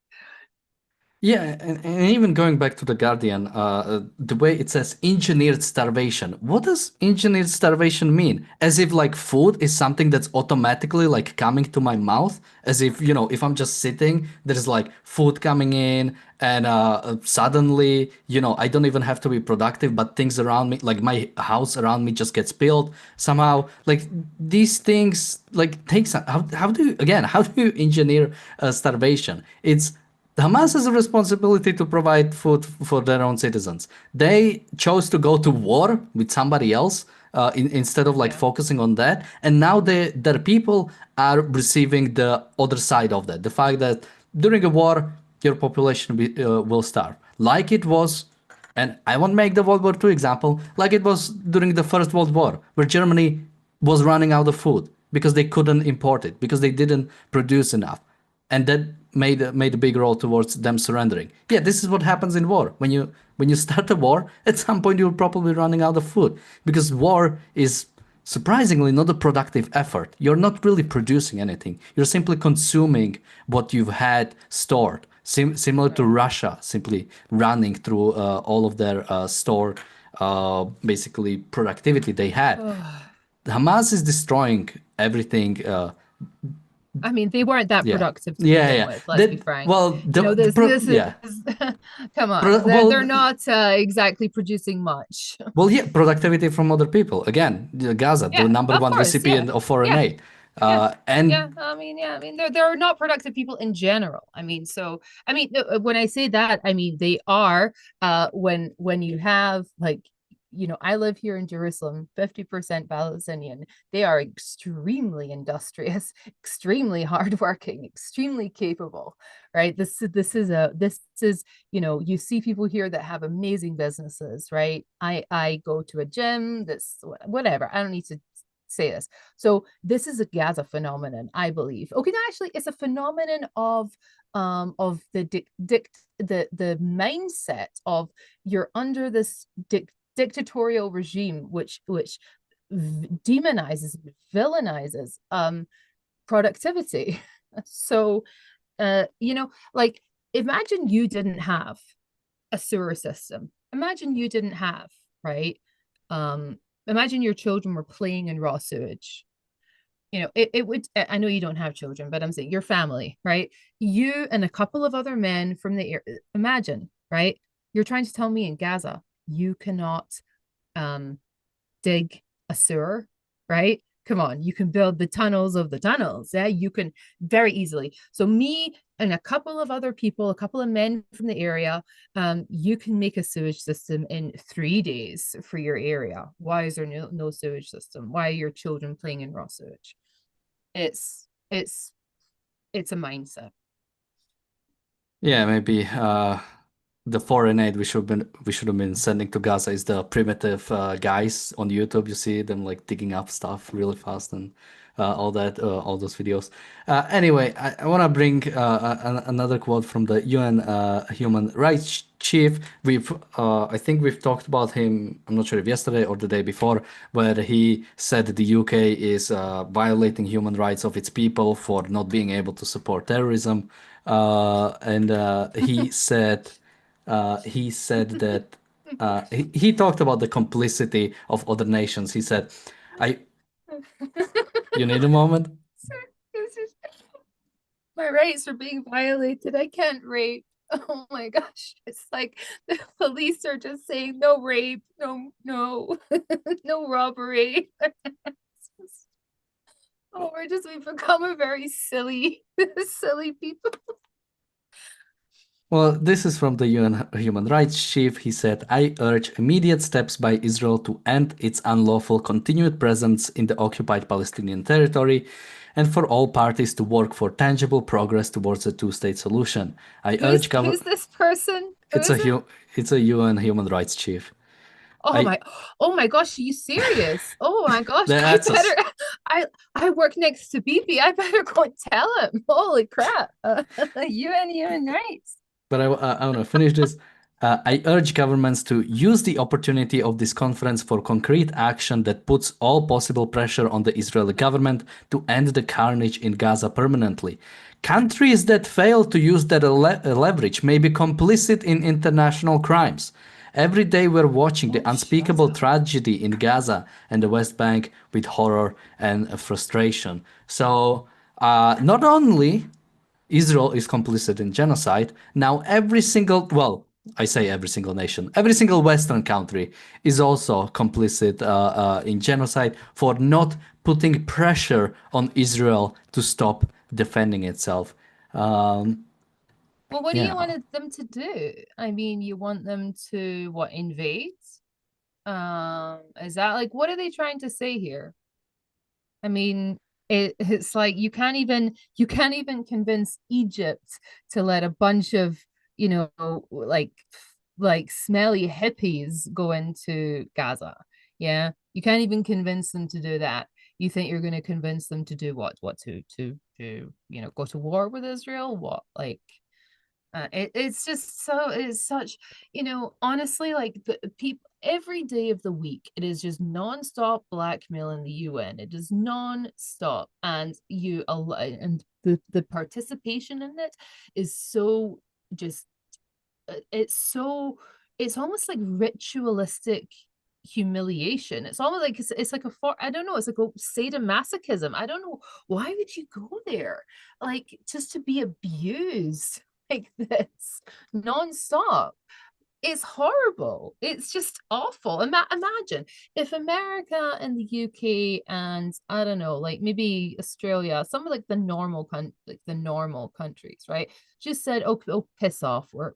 Yeah, and even going back to the Guardian, the way it says engineered starvation. What does engineered starvation mean? As if like food is something that's automatically like coming to my mouth? As if, if I'm just sitting, there's like food coming in and suddenly, I don't even have to be productive, but things around me, like my house around me just gets built somehow. Like these things like takes, how do you, again, how do you engineer starvation? Hamas has a responsibility to provide food for their own citizens. They chose to go to war with somebody else instead of like Yeah. focusing on that, and now their people are receiving the other side of that. The fact that during a war, your population will starve, like it was. And I won't make the World War II example, like it was during the First World War, where Germany was running out of food because they couldn't import it, because they didn't produce enough. And that made a big role towards them surrendering. Yeah, this is what happens in war. When you start a war, at some point you're probably running out of food because war is surprisingly not a productive effort. You're not really producing anything. You're simply consuming what you've had stored. Similar to Right. Russia, simply running through all of their stored basically productivity they had. Oh, Hamas is destroying everything. I mean, they weren't that Yeah, productive to yeah, begin yeah. with. Let's be That frank. well, You know, this is yeah, come on. They're well, not exactly producing much. well, yeah, productivity from other people. Again, Gaza, the Yeah, number of one course. Yeah, recipient of foreign yeah, aid, yeah. and Yeah. I mean, they're not productive people in general. I mean, so I mean, when I say that, I mean they are. When you have like, you know, I live here in Jerusalem, 50% Palestinian. They are extremely industrious, extremely hardworking, extremely capable. Right. This is, you know, you see people here that have amazing businesses. Right. I go to a gym. This whatever. I don't need to say this. So this is a Gaza phenomenon, I believe. Okay, no, actually, it's a phenomenon of the mindset of you're under this dictatorial regime, which demonizes, villainizes productivity. So, you know, like imagine you didn't have a sewer system. Imagine you didn't have, right? Imagine your children were playing in raw sewage. You know, it would, I know you don't have children, but I'm saying your family, right? You and a couple of other men from the air, imagine, right? You're trying to tell me in Gaza, you cannot um dig a sewer, right? Come on, you can build the tunnels of the tunnels. Yeah, you can very easily. So me and a couple of other people, a couple of men from the area, you can make a sewage system in 3 days for your area. Why is there no sewage system? Why are your children playing in raw sewage? It's it's it's a mindset. yeah, maybe the foreign aid we should have been sending to Gaza is the primitive guys on YouTube. You see them like digging up stuff really fast and all that, all those videos. Anyway, I want to bring another quote from the UN Human Rights Chief. I think we've talked about him. I'm not sure if yesterday or the day before, where he said the UK is violating human rights of its people for not being able to support terrorism. And he said that he talked about the complicity of other nations. He said, "I you need a moment." My rights are being violated. I can't rape. Oh my gosh. It's like the police are just saying no rape, no, no robbery. Oh, we've become a very silly, silly people. Well, this is from the UN Human Rights Chief. He said, I urge immediate steps by Israel to end its unlawful continued presence in the occupied Palestinian territory and for all parties to work for tangible progress towards a two-state solution. I urge Who's this person? Who it's is it? it's a UN Human Rights Chief. Oh I my, oh my gosh, are you serious? Oh my gosh, I that's better us. I work next to BP. I better go and tell him. Holy crap. UN human rights. But I want to finish this. I urge governments to use the opportunity of this conference for concrete action that puts all possible pressure on the Israeli government to end the carnage in Gaza permanently. Countries that fail to use that leverage may be complicit in international crimes. Every day we're watching the Oh, shut unspeakable up. tragedy in Gaza and the West Bank with horror and frustration. So, not only Israel is complicit in genocide. Now, I say every single nation, every single Western country is also complicit in genocide for not putting pressure on Israel to stop defending itself. Um, Well, what do you yeah. want them to do? I mean, you want them to what, invade? Is that like what are they trying to say here? I mean, it's like you can't even convince Egypt to let a bunch of, you know, like smelly hippies go into Gaza. Yeah. You can't even convince them to do that. You think you're going to convince them to do what? What to go to war with Israel? What like it's just so it's such honestly like the people every day of the week it is just non-stop blackmail in the UN. It is non-stop, and the participation in it is so just it's so it's almost like ritualistic humiliation. It's almost like it's like I don't know, it's like a sadomasochism. I don't know, why would you go there like just to be abused like this nonstop? It's horrible. It's just awful. Imagine if America and the UK and I don't know, like maybe Australia, some of like the normal countries, right? Just said, "Oh, oh piss off. We're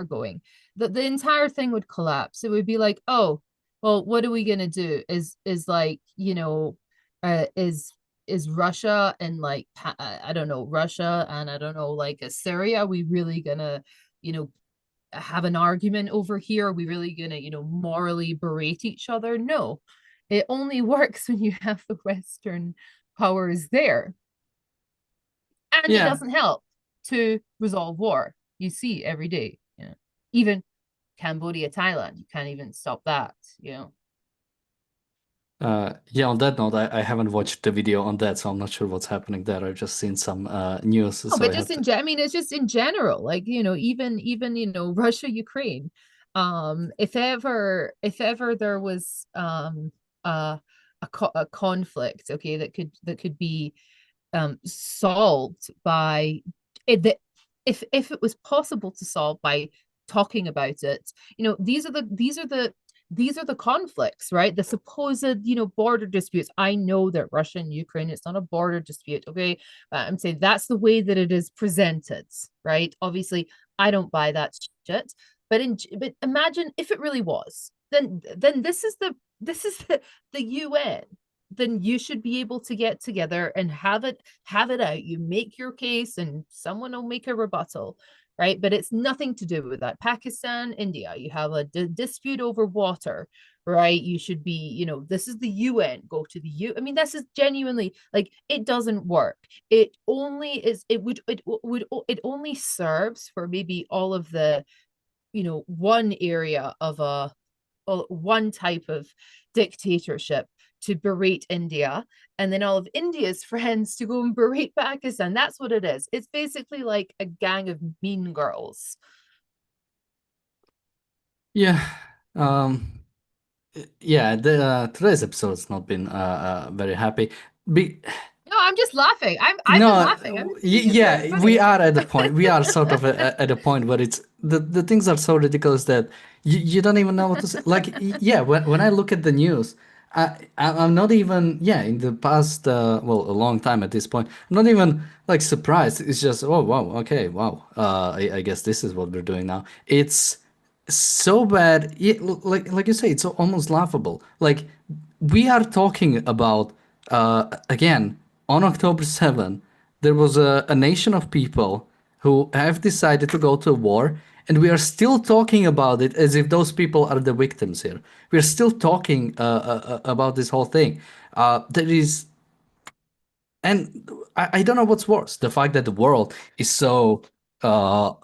going." The entire thing would collapse. It would be like, "Oh, well, what are we gonna do? Is like is Russia and like I don't know Russia and I don't know like Syria? Are we really gonna you know have an argument over here? Are we really gonna, morally berate each other? No. It only works when you have the Western powers there. And it Yeah. doesn't help to resolve war. You see every day. Even Cambodia, Thailand, you can't even stop that. Yeah, on that note, I haven't watched the video on that, so I'm not sure what's happening there. I've just seen some news, Oh, so but I have just to. I mean, it's just in general, like, even, Russia, Ukraine. If ever there was a conflict, okay, that could be solved by it that if it was possible to solve by talking about it, these are the conflicts, right? The supposed border disputes. I know that Russia and Ukraine, it's not a border dispute, okay? I'm saying that's the way that it is presented, right? Obviously I don't buy that shit, but imagine if it really was. Then this is the UN. Then you should be able to get together and have it out. You make your case and someone will make a rebuttal, right? But it's nothing to do with that. Pakistan, India, you have a dispute over water, right? You should be, this is the UN. Go to the U. I mean, this is genuinely like it doesn't work. It only is. It only serves for maybe all of the, one area of one type of dictatorship to berate India, and then all of India's friends to go and berate Pakistan. That's what it is. It's basically like a gang of mean girls. Yeah. Um, yeah, today's episode has not been very happy. Be No, I'm just laughing. I've been No, laughing. I'm thinking it's very yeah, we funny. are at the point. We are sort of at a point where it's the things are so ridiculous that you don't even know what to say. Like, yeah, when I look at the news, I'm not even, yeah, in the past, well, a long time at this point, I'm not even like surprised. It's just, oh, wow, okay, wow. I guess this is what we're doing now. It's so bad. Yeah, like you say, it's almost laughable. Like we are talking about again on October 7th, there was a nation of people who have decided to go to war, and we are still talking about it as if those people are the victims here. We are still talking about this whole thing. There is and I don't know what's worse, the fact that the world is so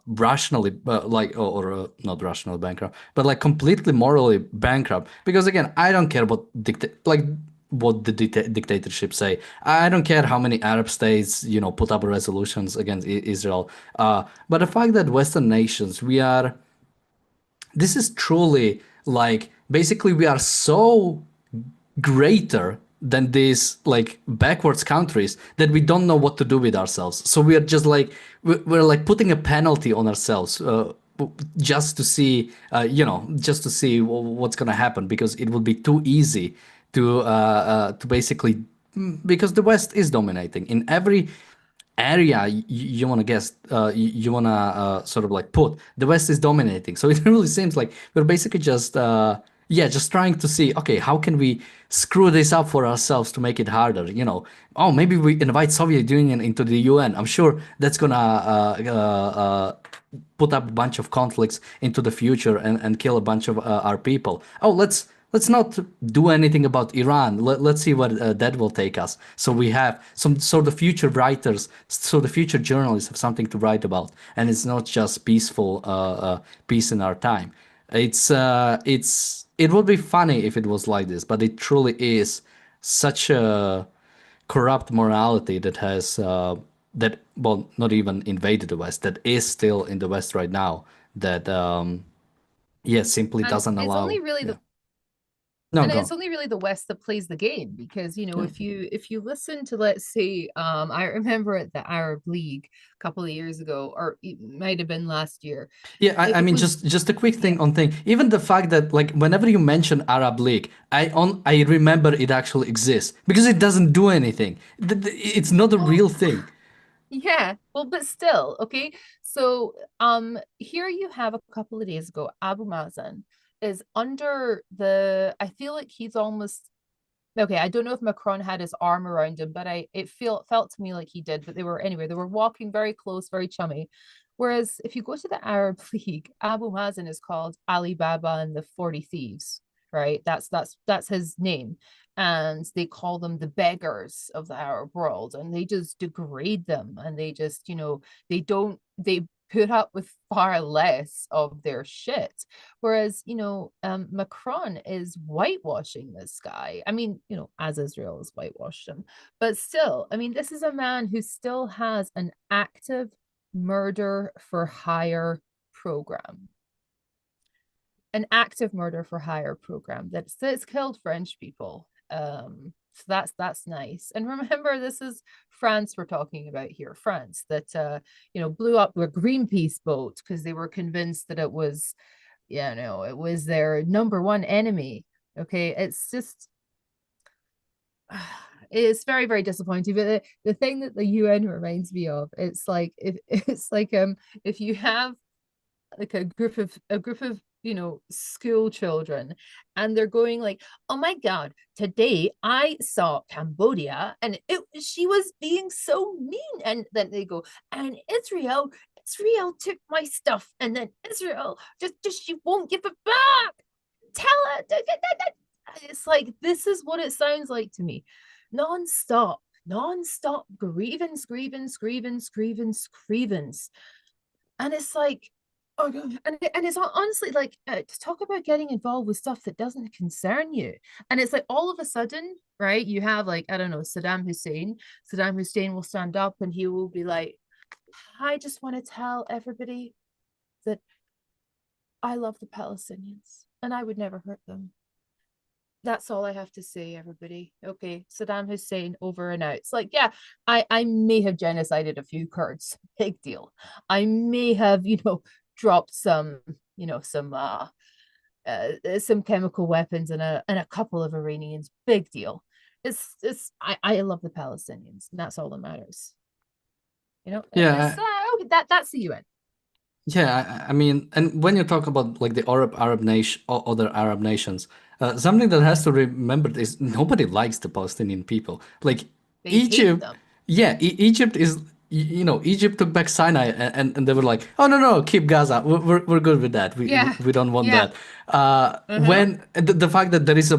rationally like not rationally bankrupt, but like completely morally bankrupt. Because again, I don't care what what the dictatorships say. I don't care how many Arab states put up resolutions against Israel. But the fact that Western nations, this is truly like basically we are so greater than these like backwards countries that we don't know what to do with ourselves. So we are just like we're like putting a penalty on ourselves just to see just to see what's gonna happen, because it would be too easy to basically because the West is dominating in every area you want to guess you want to sort of like put the West is dominating. So it really seems like we're basically just yeah, just trying to see, okay, how can we screw this up for ourselves to make it harder, oh, maybe we invite Soviet Union into the UN. I'm sure that's gonna put up a bunch of conflicts into the future and kill a bunch of our people. Oh, let's not do anything about Iran. Let's see what that will take us. So we have some sort of future writers, so the future journalists have something to write about, and it's not just peaceful peace in our time. It would be funny if it was like this, but it truly is such a corrupt morality that has that well not even invaded the West, that is still in the West right now, that yeah, simply And doesn't it's allow. only really Yeah. the No, and go it's on. only really the West that plays the game, because Yeah. if you listen to, let's say, I remember at the Arab League a couple of years ago, or it might have been last year. Yeah, I It mean, was, just a quick yeah. thing on thing. Even the fact that like whenever you mention Arab League, I remember it actually exists because it doesn't do anything. It's not a Well, real thing. yeah, well, but still, okay. So, here you have a couple of days ago, Abu Mazen is under the, I feel like he's almost, okay, I don't know if Macron had his arm around him, but it felt to me like he did. But they were, anyway, they were walking very close, very chummy. Whereas if you go to the Arab League, Abu Mazen is called Ali Baba and the 40 Thieves, right? That's his name. And they call them the beggars of the Arab world, and they just degrade them, and they just, they put up with far less of their shit. Whereas, Macron is whitewashing this guy. I mean, as Israel has whitewashed him. But still, I mean, this is a man who still has an active murder for hire program. An active murder for hire program that's killed French people. So that's nice. And remember, this is France we're talking about here. France that blew up their Greenpeace boat because they were convinced that it was, it was their number one enemy. Okay, it's just it's very, very disappointing. But the thing that the UN reminds me of, it's like if it's like if you have like a group of school children, and they're going like, oh my god, today I saw Cambodia and she was being so mean, and then they go, and Israel took my stuff, and then Israel just she won't give it back, tell her. It's like, this is what it sounds like to me. Non-stop, non-stop grievance, grievance, grievance, grievance, grievance. And it's like, oh god, and it's honestly like, to talk about getting involved with stuff that doesn't concern you. And it's like, all of a sudden, right, you have, like, I don't know, Saddam Hussein will stand up and he will be like, I just want to tell everybody that I love the Palestinians and I would never hurt them. That's all I have to say, everybody. Okay, Saddam Hussein, over and out. It's like, yeah, I may have genocided a few Kurds, big deal. I may have, dropped some chemical weapons and a couple of Iranians, big deal. I love the Palestinians, and that's all that matters. It's Yeah, okay, that's the UN. yeah. I mean, and when you talk about like the Arab nation, other Arab nations, something that has to remember is nobody likes the Palestinian people. Like They hate Egypt, them. yeah, Egypt is. Egypt took back Sinai, and they were like, "Oh no, no, keep Gaza. We're good with that. Yeah, We don't want yeah. that." Uh-huh. When the fact that there is a,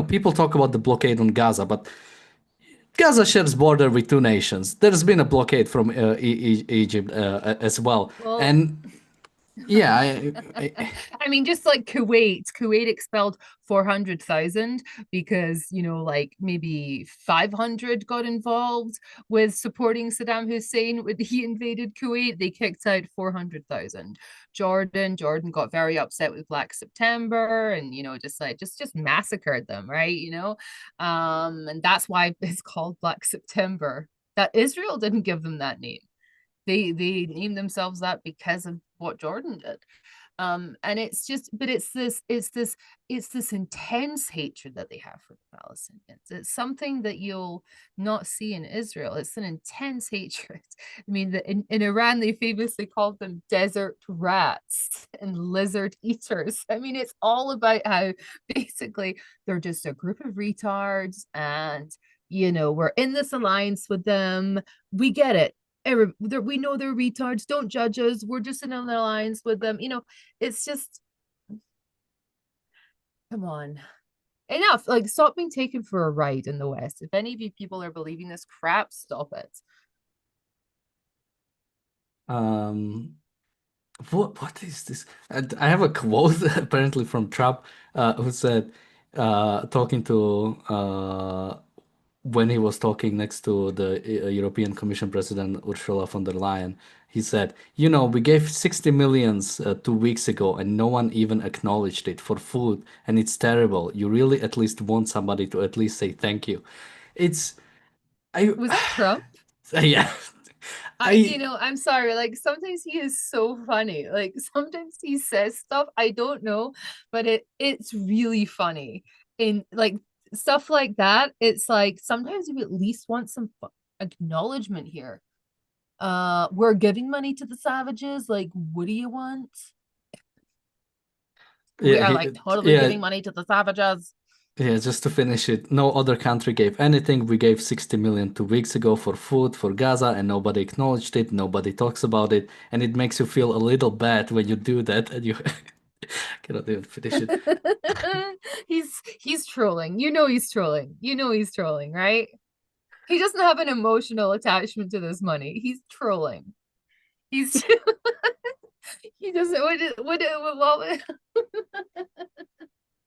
people talk about the blockade on Gaza, but Gaza shares border with two nations. There's been a blockade from Egypt as well, Well, and yeah, I mean, just like Kuwait expelled 400,000 because, like maybe 500 got involved with supporting Saddam Hussein when he invaded Kuwait. They kicked out 400,000. Jordan got very upset with Black September, and, just like, just massacred them, right? And that's why it's called Black September. That Israel didn't give them that name. They named themselves that because of what Jordan did. And it's just, but it's this intense hatred that they have for the Palestinians. It's something that you'll not see in Israel. It's an intense hatred. I mean, in Iran, they famously called them desert rats and lizard eaters. I mean, it's all about how basically they're just a group of retards, and we're in this alliance with them. We get it. We know they're retards. Don't judge us. We're just in an alliance with them. It's just, Come on. Enough. Like, stop being taken for a ride in the West. If any of you people are believing this crap, stop it. Um, what is this? And I have a quote apparently from Trump, who said, talking to when he was talking next to the European Commission President Ursula von der Leyen, he said, "You know, we gave 60 millions 2 weeks ago, and no one even acknowledged it for food, and it's terrible. You really at least want somebody to at least say thank you." It's I, Was that Trump? yeah, You I know, I'm sorry. Like, sometimes he is so funny. Like, sometimes he says stuff I don't know, but it's really funny. In like stuff like that, it's like sometimes you at least want some acknowledgement here. We're giving money to the savages. Like, what do you want? We yeah, are like totally yeah. giving money to the savages. Yeah, just to finish it, no other country gave anything. We gave 60 million 2 weeks ago for food for Gaza, and nobody acknowledged it. Nobody talks about it, and it makes you feel a little bad when you do that, and you cannot even finish it. He's trolling. You know he's trolling. You know he's trolling, right? He doesn't have an emotional attachment to this money. He's trolling. He's he doesn't what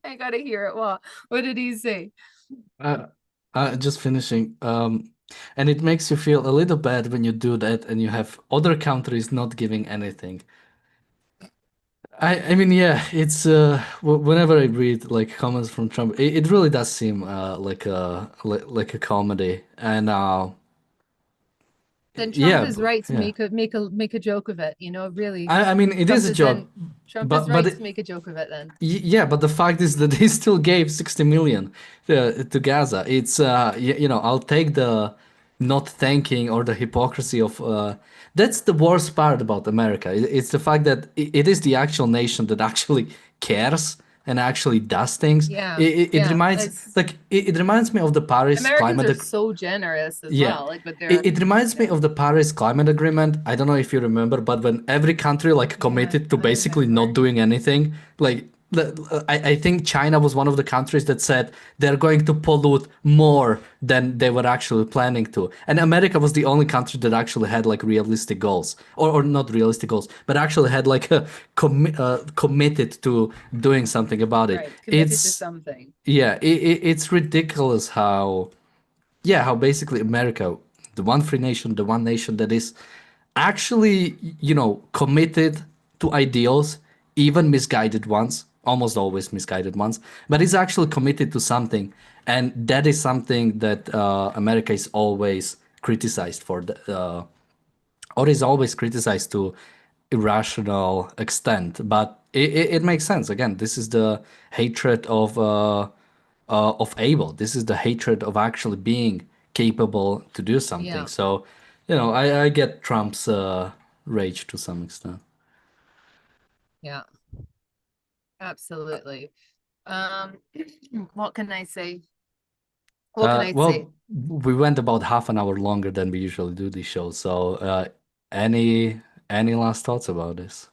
I gotta hear it. What did he say? Uh, just finishing. And it makes you feel a little bad when you do that, and you have other countries not giving anything. I mean, yeah, it's whenever I read like comments from Trump, it really does seem like a comedy, and Then Trump yeah, is right to yeah. make a joke of it, you know, really. I mean, it is Trump a is joke, then Trump is but right to make a joke of it then. yeah, but the fact is that they still gave 60 million to Gaza. It's I'll take the not thanking or the hypocrisy of that's the worst part about America. It's the fact that it is the actual nation that actually cares and actually does things. Yeah. Yeah. It's It reminds me of the Paris Americans climate. are so generous as Yeah. well, like with It, their it reminds me yeah. of the Paris Climate Agreement. I don't know if you remember, but when every country like Yeah, committed to I basically not remember. doing anything, like I think China was one of the countries that said they're going to pollute more than they were actually planning to. And America was the only country that actually had like realistic goals, or not realistic goals, but actually had like a committed to doing something about it. Right. Committed to It's something. yeah, it's ridiculous how basically America, the one free nation, the one nation that is actually, committed to ideals, even misguided ones, almost always misguided ones, but is actually committed to something. And that is something that America is always criticized for, or is always criticized to irrational extent. But it makes sense. Again, this is the hatred of able. This is the hatred of actually being capable to do something. Yeah. So, I get Trump's rage to some extent. Yeah. Absolutely. Um, what can I say? What can I say? We went about half an hour longer than we usually do these shows. So, any any last thoughts about this?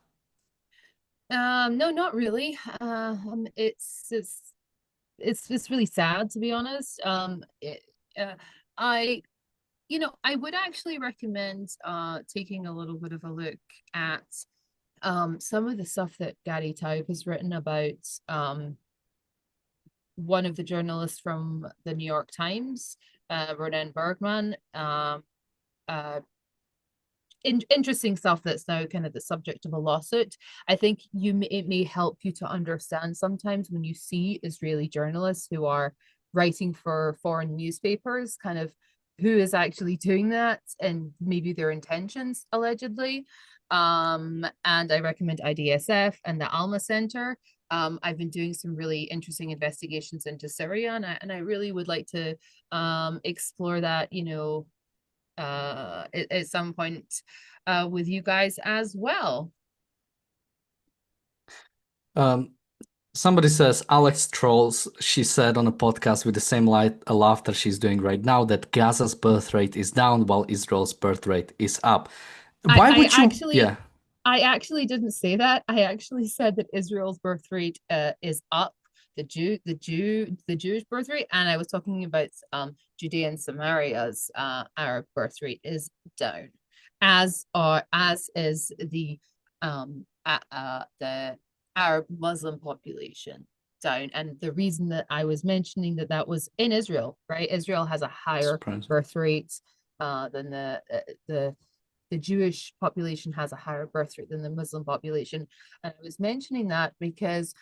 No, not really. It's really sad to be honest. I I would actually recommend taking a little bit of a look at some of the stuff that Gary Taub has written about one of the journalists from the New York Times, Ronan Bergman. Uh, Interesting stuff that's now kind of the subject of a lawsuit. I think it may help you to understand sometimes when you see Israeli journalists who are writing for foreign newspapers, kind of who is actually doing that and maybe their intentions allegedly. And I recommend IDSF and the Alma Center. I've been doing some really interesting investigations into Syria, and I really would like to explore that, at some point with you guys as well. Um, Somebody says Alex trolls. She said on a podcast with the same light laughter she's doing right now that Gaza's birth rate is down while Israel's birth rate is up. I, Why I would you? actually Yeah. I actually didn't say that. I actually said that Israel's birth rate is up. the Jewish birth rate, and I was talking about Judea and Samaria's Arab birth rate is down, as is the Arab Muslim population down. And the reason that I was mentioning that was in Israel, right? Israel has a higher Surprising. birth rate than the Jewish population has a higher birth rate than the Muslim population. And I was mentioning that because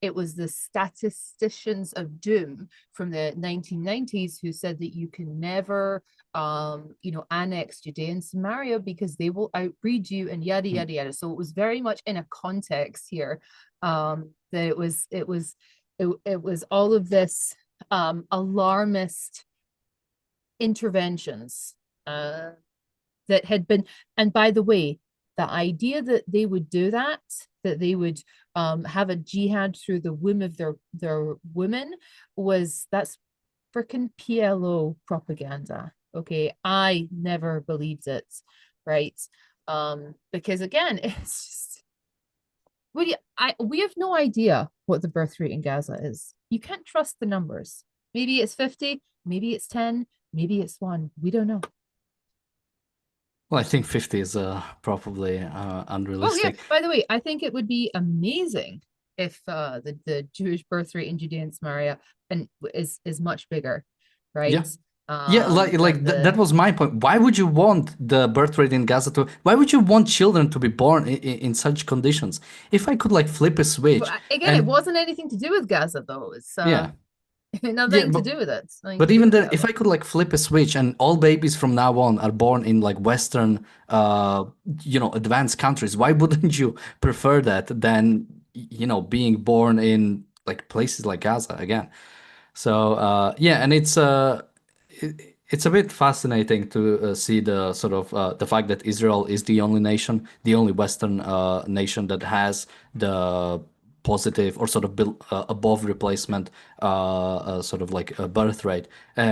it was the statisticians of doom from the 1990s who said that you can never annex Judea and Samaria because they will outbreed you and yada yada yada. So it was very much in a context here, that it was all of this alarmist interventions that had been. And by the way, the idea that they would do that they would have a jihad through the womb of their women, that's freaking PLO propaganda. Okay, I never believed it, right? Because again, it's just we have no idea what the birth rate in Gaza is. You can't trust the numbers. Maybe it's 50, maybe it's 10, maybe it's 1. We don't know. Well, I think 50 is probably Oh yeah, unrealistic. by the way, I think it would be amazing if the Jewish birth rate in Judea and Samaria is much bigger, right? Yeah. Yeah, Than that was my point. Why would you want the birth rate in Gaza to? Why would you want children to be born in such conditions? If I could like flip a switch again, it and wasn't anything to do with Gaza though. It's yeah, yeah, nothing to do with it. Nothing but to do even with then, if Gaza. I could like flip a switch and all babies from now on are born in like Western, advanced countries, why wouldn't you prefer that than, being born in like places like Gaza again? So yeah, and it's a bit fascinating to see the sort of the fact that Israel is the only nation, the only Western nation that has the positive or sort of above replacement sort of like a birth rate. You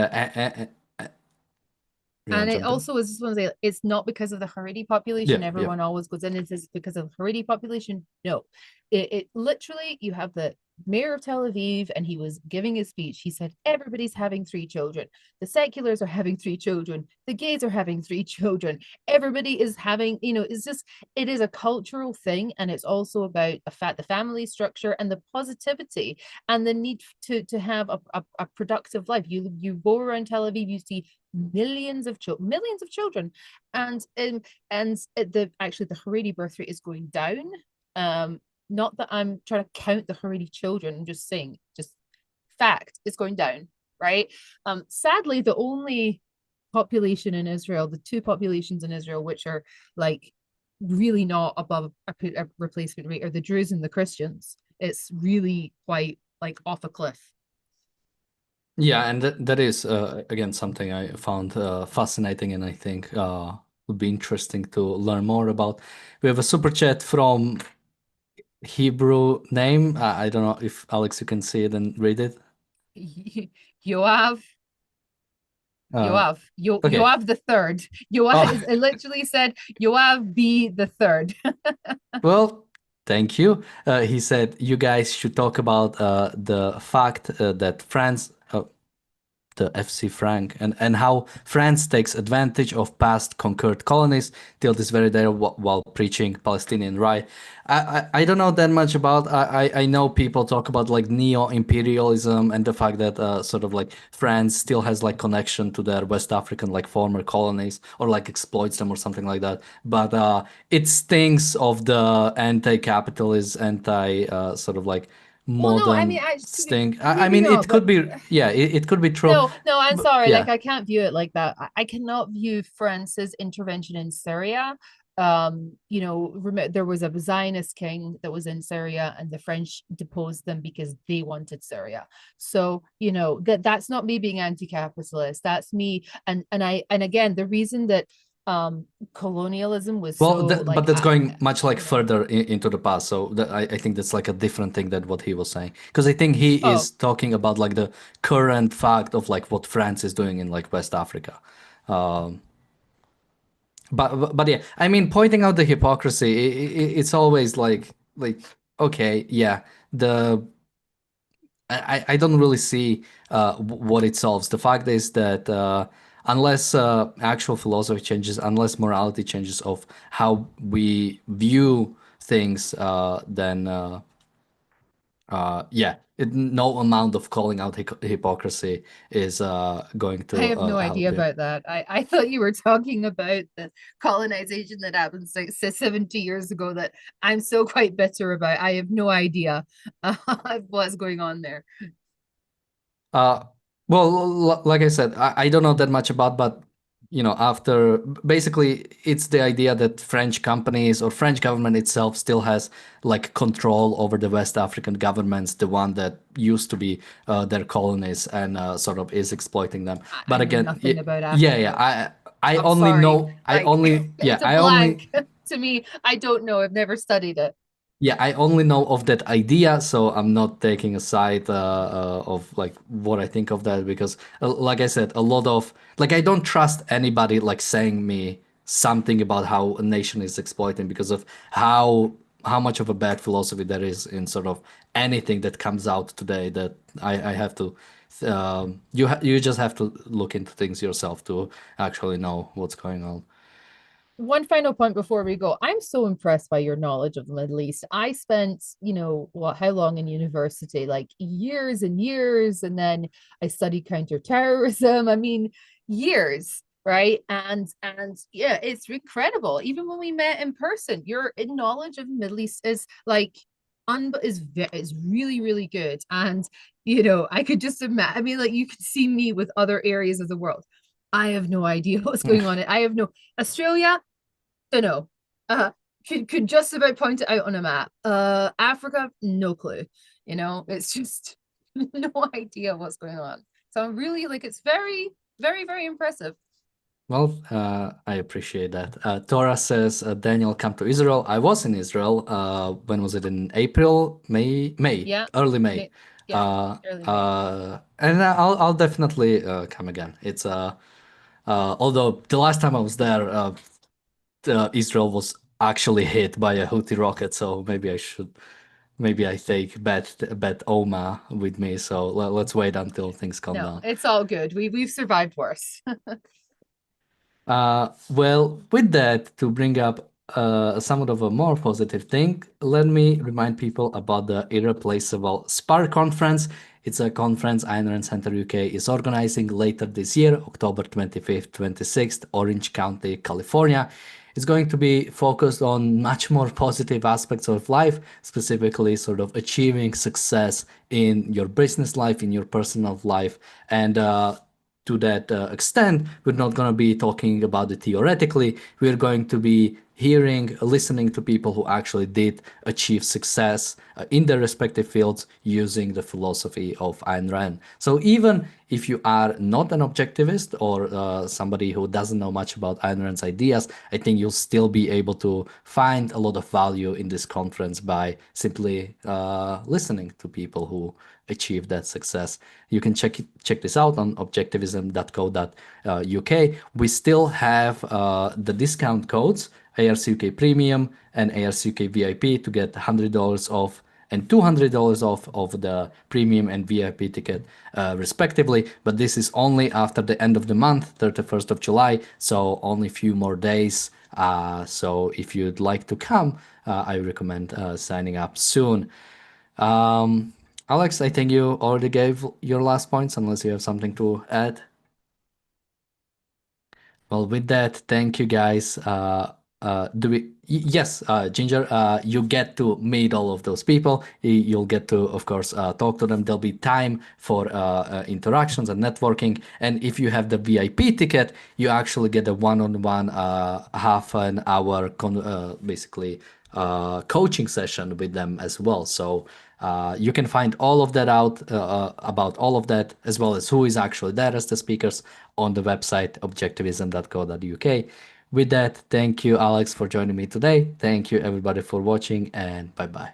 want And to it jump in? also is just want to say it's not because of the Haredi population. Yeah, yeah. Everyone always goes in and says because of the Haredi population. No, it literally you have the mayor of Tel Aviv, and he was giving his speech. He said everybody's having 3 children. The seculars are having 3 children. The gays are having 3 children. Everybody is having, it's just it is a cultural thing, and it's also about the family structure and the positivity and the need to have a productive life. You go around Tel Aviv, you see millions of children, and the Haredi birth rate is going down. Not that I'm trying to count the Haredi children, I'm just saying, just fact, it's going down, right? Sadly, the only population in Israel, the 2 populations in Israel which are like really not above a replacement rate are the Druze and the Christians. It's really quite like off a cliff. Yeah, and that is again something I found fascinating, and I think would be interesting to learn more about. We have a super chat from Hebrew name. I don't know if Alex you can see it and read it. Yoav, Uh, Yoav, okay. Yoav the third. Yoav Oh, is it literally said Yoav be the third. well, thank you. He said you guys should talk about the fact that France the FC Frank, and how France takes advantage of past conquered colonies till this very day while preaching Palestinian right. I don't know that much about. I know people talk about like neo-imperialism and the fact that sort of like France still has like connection to their West African like former colonies or like exploits them or something like that. But it stinks of the anti-capitalist, anti sort of like Well, no, I mean, modern sting. I maybe mean, not, it but could be, yeah, it could be true. no, I'm But sorry. Like, yeah, I can't view it like that. I cannot view France's intervention in Syria. There was a Zionist king that was in Syria, and the French deposed them because they wanted Syria. So, that's not me being anti-capitalist. That's me. And again, the reason that colonialism was well, so but like that's going much like you know further into the past. So I think that's like a different thing than what he was saying. Because I think he oh is talking about like the current fact of like what France is doing in like West Africa. Um, but yeah, I mean, pointing out the hypocrisy, it's always like okay, yeah, the I don't really see what it solves. The fact is that unless actual philosophy changes, unless morality changes of how we view things, then yeah, no amount of calling out hypocrisy is going I to have no idea help it. about that. I thought you were talking about the colonization that happened 70 years ago that I'm so quite bitter about. I have no idea what's going on there. Uh, well, like I said, I don't know that much about, but after basically, it's the idea that French companies or French government itself still has like control over the West African governments, the one that used to be their colonies and sort of is exploiting them. I But know again, nothing about yeah, yeah, Africa. I I'm only sorry. know, Like yeah, it's a blank to me. I don't know. I've never studied it. yeah, I only know of that idea, so I'm not taking a side of like what I think of that because, like I said, a lot of like I don't trust anybody like saying me something about how a nation is exploiting because of how much of a bad philosophy there is in sort of anything that comes out today. That I have to, you just have to look into things yourself to actually know what's going on. One final point before we go. I'm so impressed by your knowledge of the Middle East. I spent, how long in university? Like years and years. And then I studied counterterrorism. I mean, years, right? And yeah, it's incredible. Even when we met in person, your knowledge of the Middle East is like is really, really good. And I could just imagine, I mean, like you could see me with other areas of the world. I have no idea what's going on. I have no Australia, don't know. Uh, could just about point it out on a map. Africa, no clue. It's just no idea what's going on. So I'm really like, it's very, very, very impressive. Well, I appreciate that. Tora says, Daniel, come to Israel. I was in Israel. When was it? In April, May, Yeah, early May. yeah, early May. And I'll definitely come again. It's although the last time I was there, Israel was actually hit by a Houthi rocket, so maybe I take bet Oma with me. So let's wait until things calm No, down. it's all good. We've survived worse. Well, with that, to bring up somewhat of a more positive thing, let me remind people about the Irreplaceable Spark Conference. It's a conference Ayn Rand Center UK is organizing later this year, October 25th, 26th, Orange County, California. It's going to be focused on much more positive aspects of life, specifically sort of achieving success in your business life, in your personal life, and to that extent, we're not going to be talking about it theoretically. We're going to be hearing, listening to people who actually did achieve success in their respective fields using the philosophy of Ayn Rand. So even if you are not an objectivist or somebody who doesn't know much about Ayn Rand's ideas, I think you'll still be able to find a lot of value in this conference by simply listening to people who achieve that success. You can check this out on objectivism.co.uk. We still have the discount codes ARCUK Premium and ARCUK VIP to get $100 off and $200 off of the premium and VIP ticket, respectively. But this is only after the end of the month, 31st of July, so only a few more days. So if you'd like to come, I recommend signing up soon. Um, Alex, I think you already gave your last points, unless you have something to add. Well, with that, thank you guys. Yes, Ginger, you get to meet all of those people. You'll get to, of course, talk to them. There'll be time for interactions and networking. And if you have the VIP ticket, you actually get a one-on-one half an hour, basically, coaching session with them as well. So you can find all of that out about all of that, as well as who is actually there as the speakers on the website objectivism.co.uk. With that, thank you, Alex, for joining me today. Thank you, everybody, for watching, and bye bye.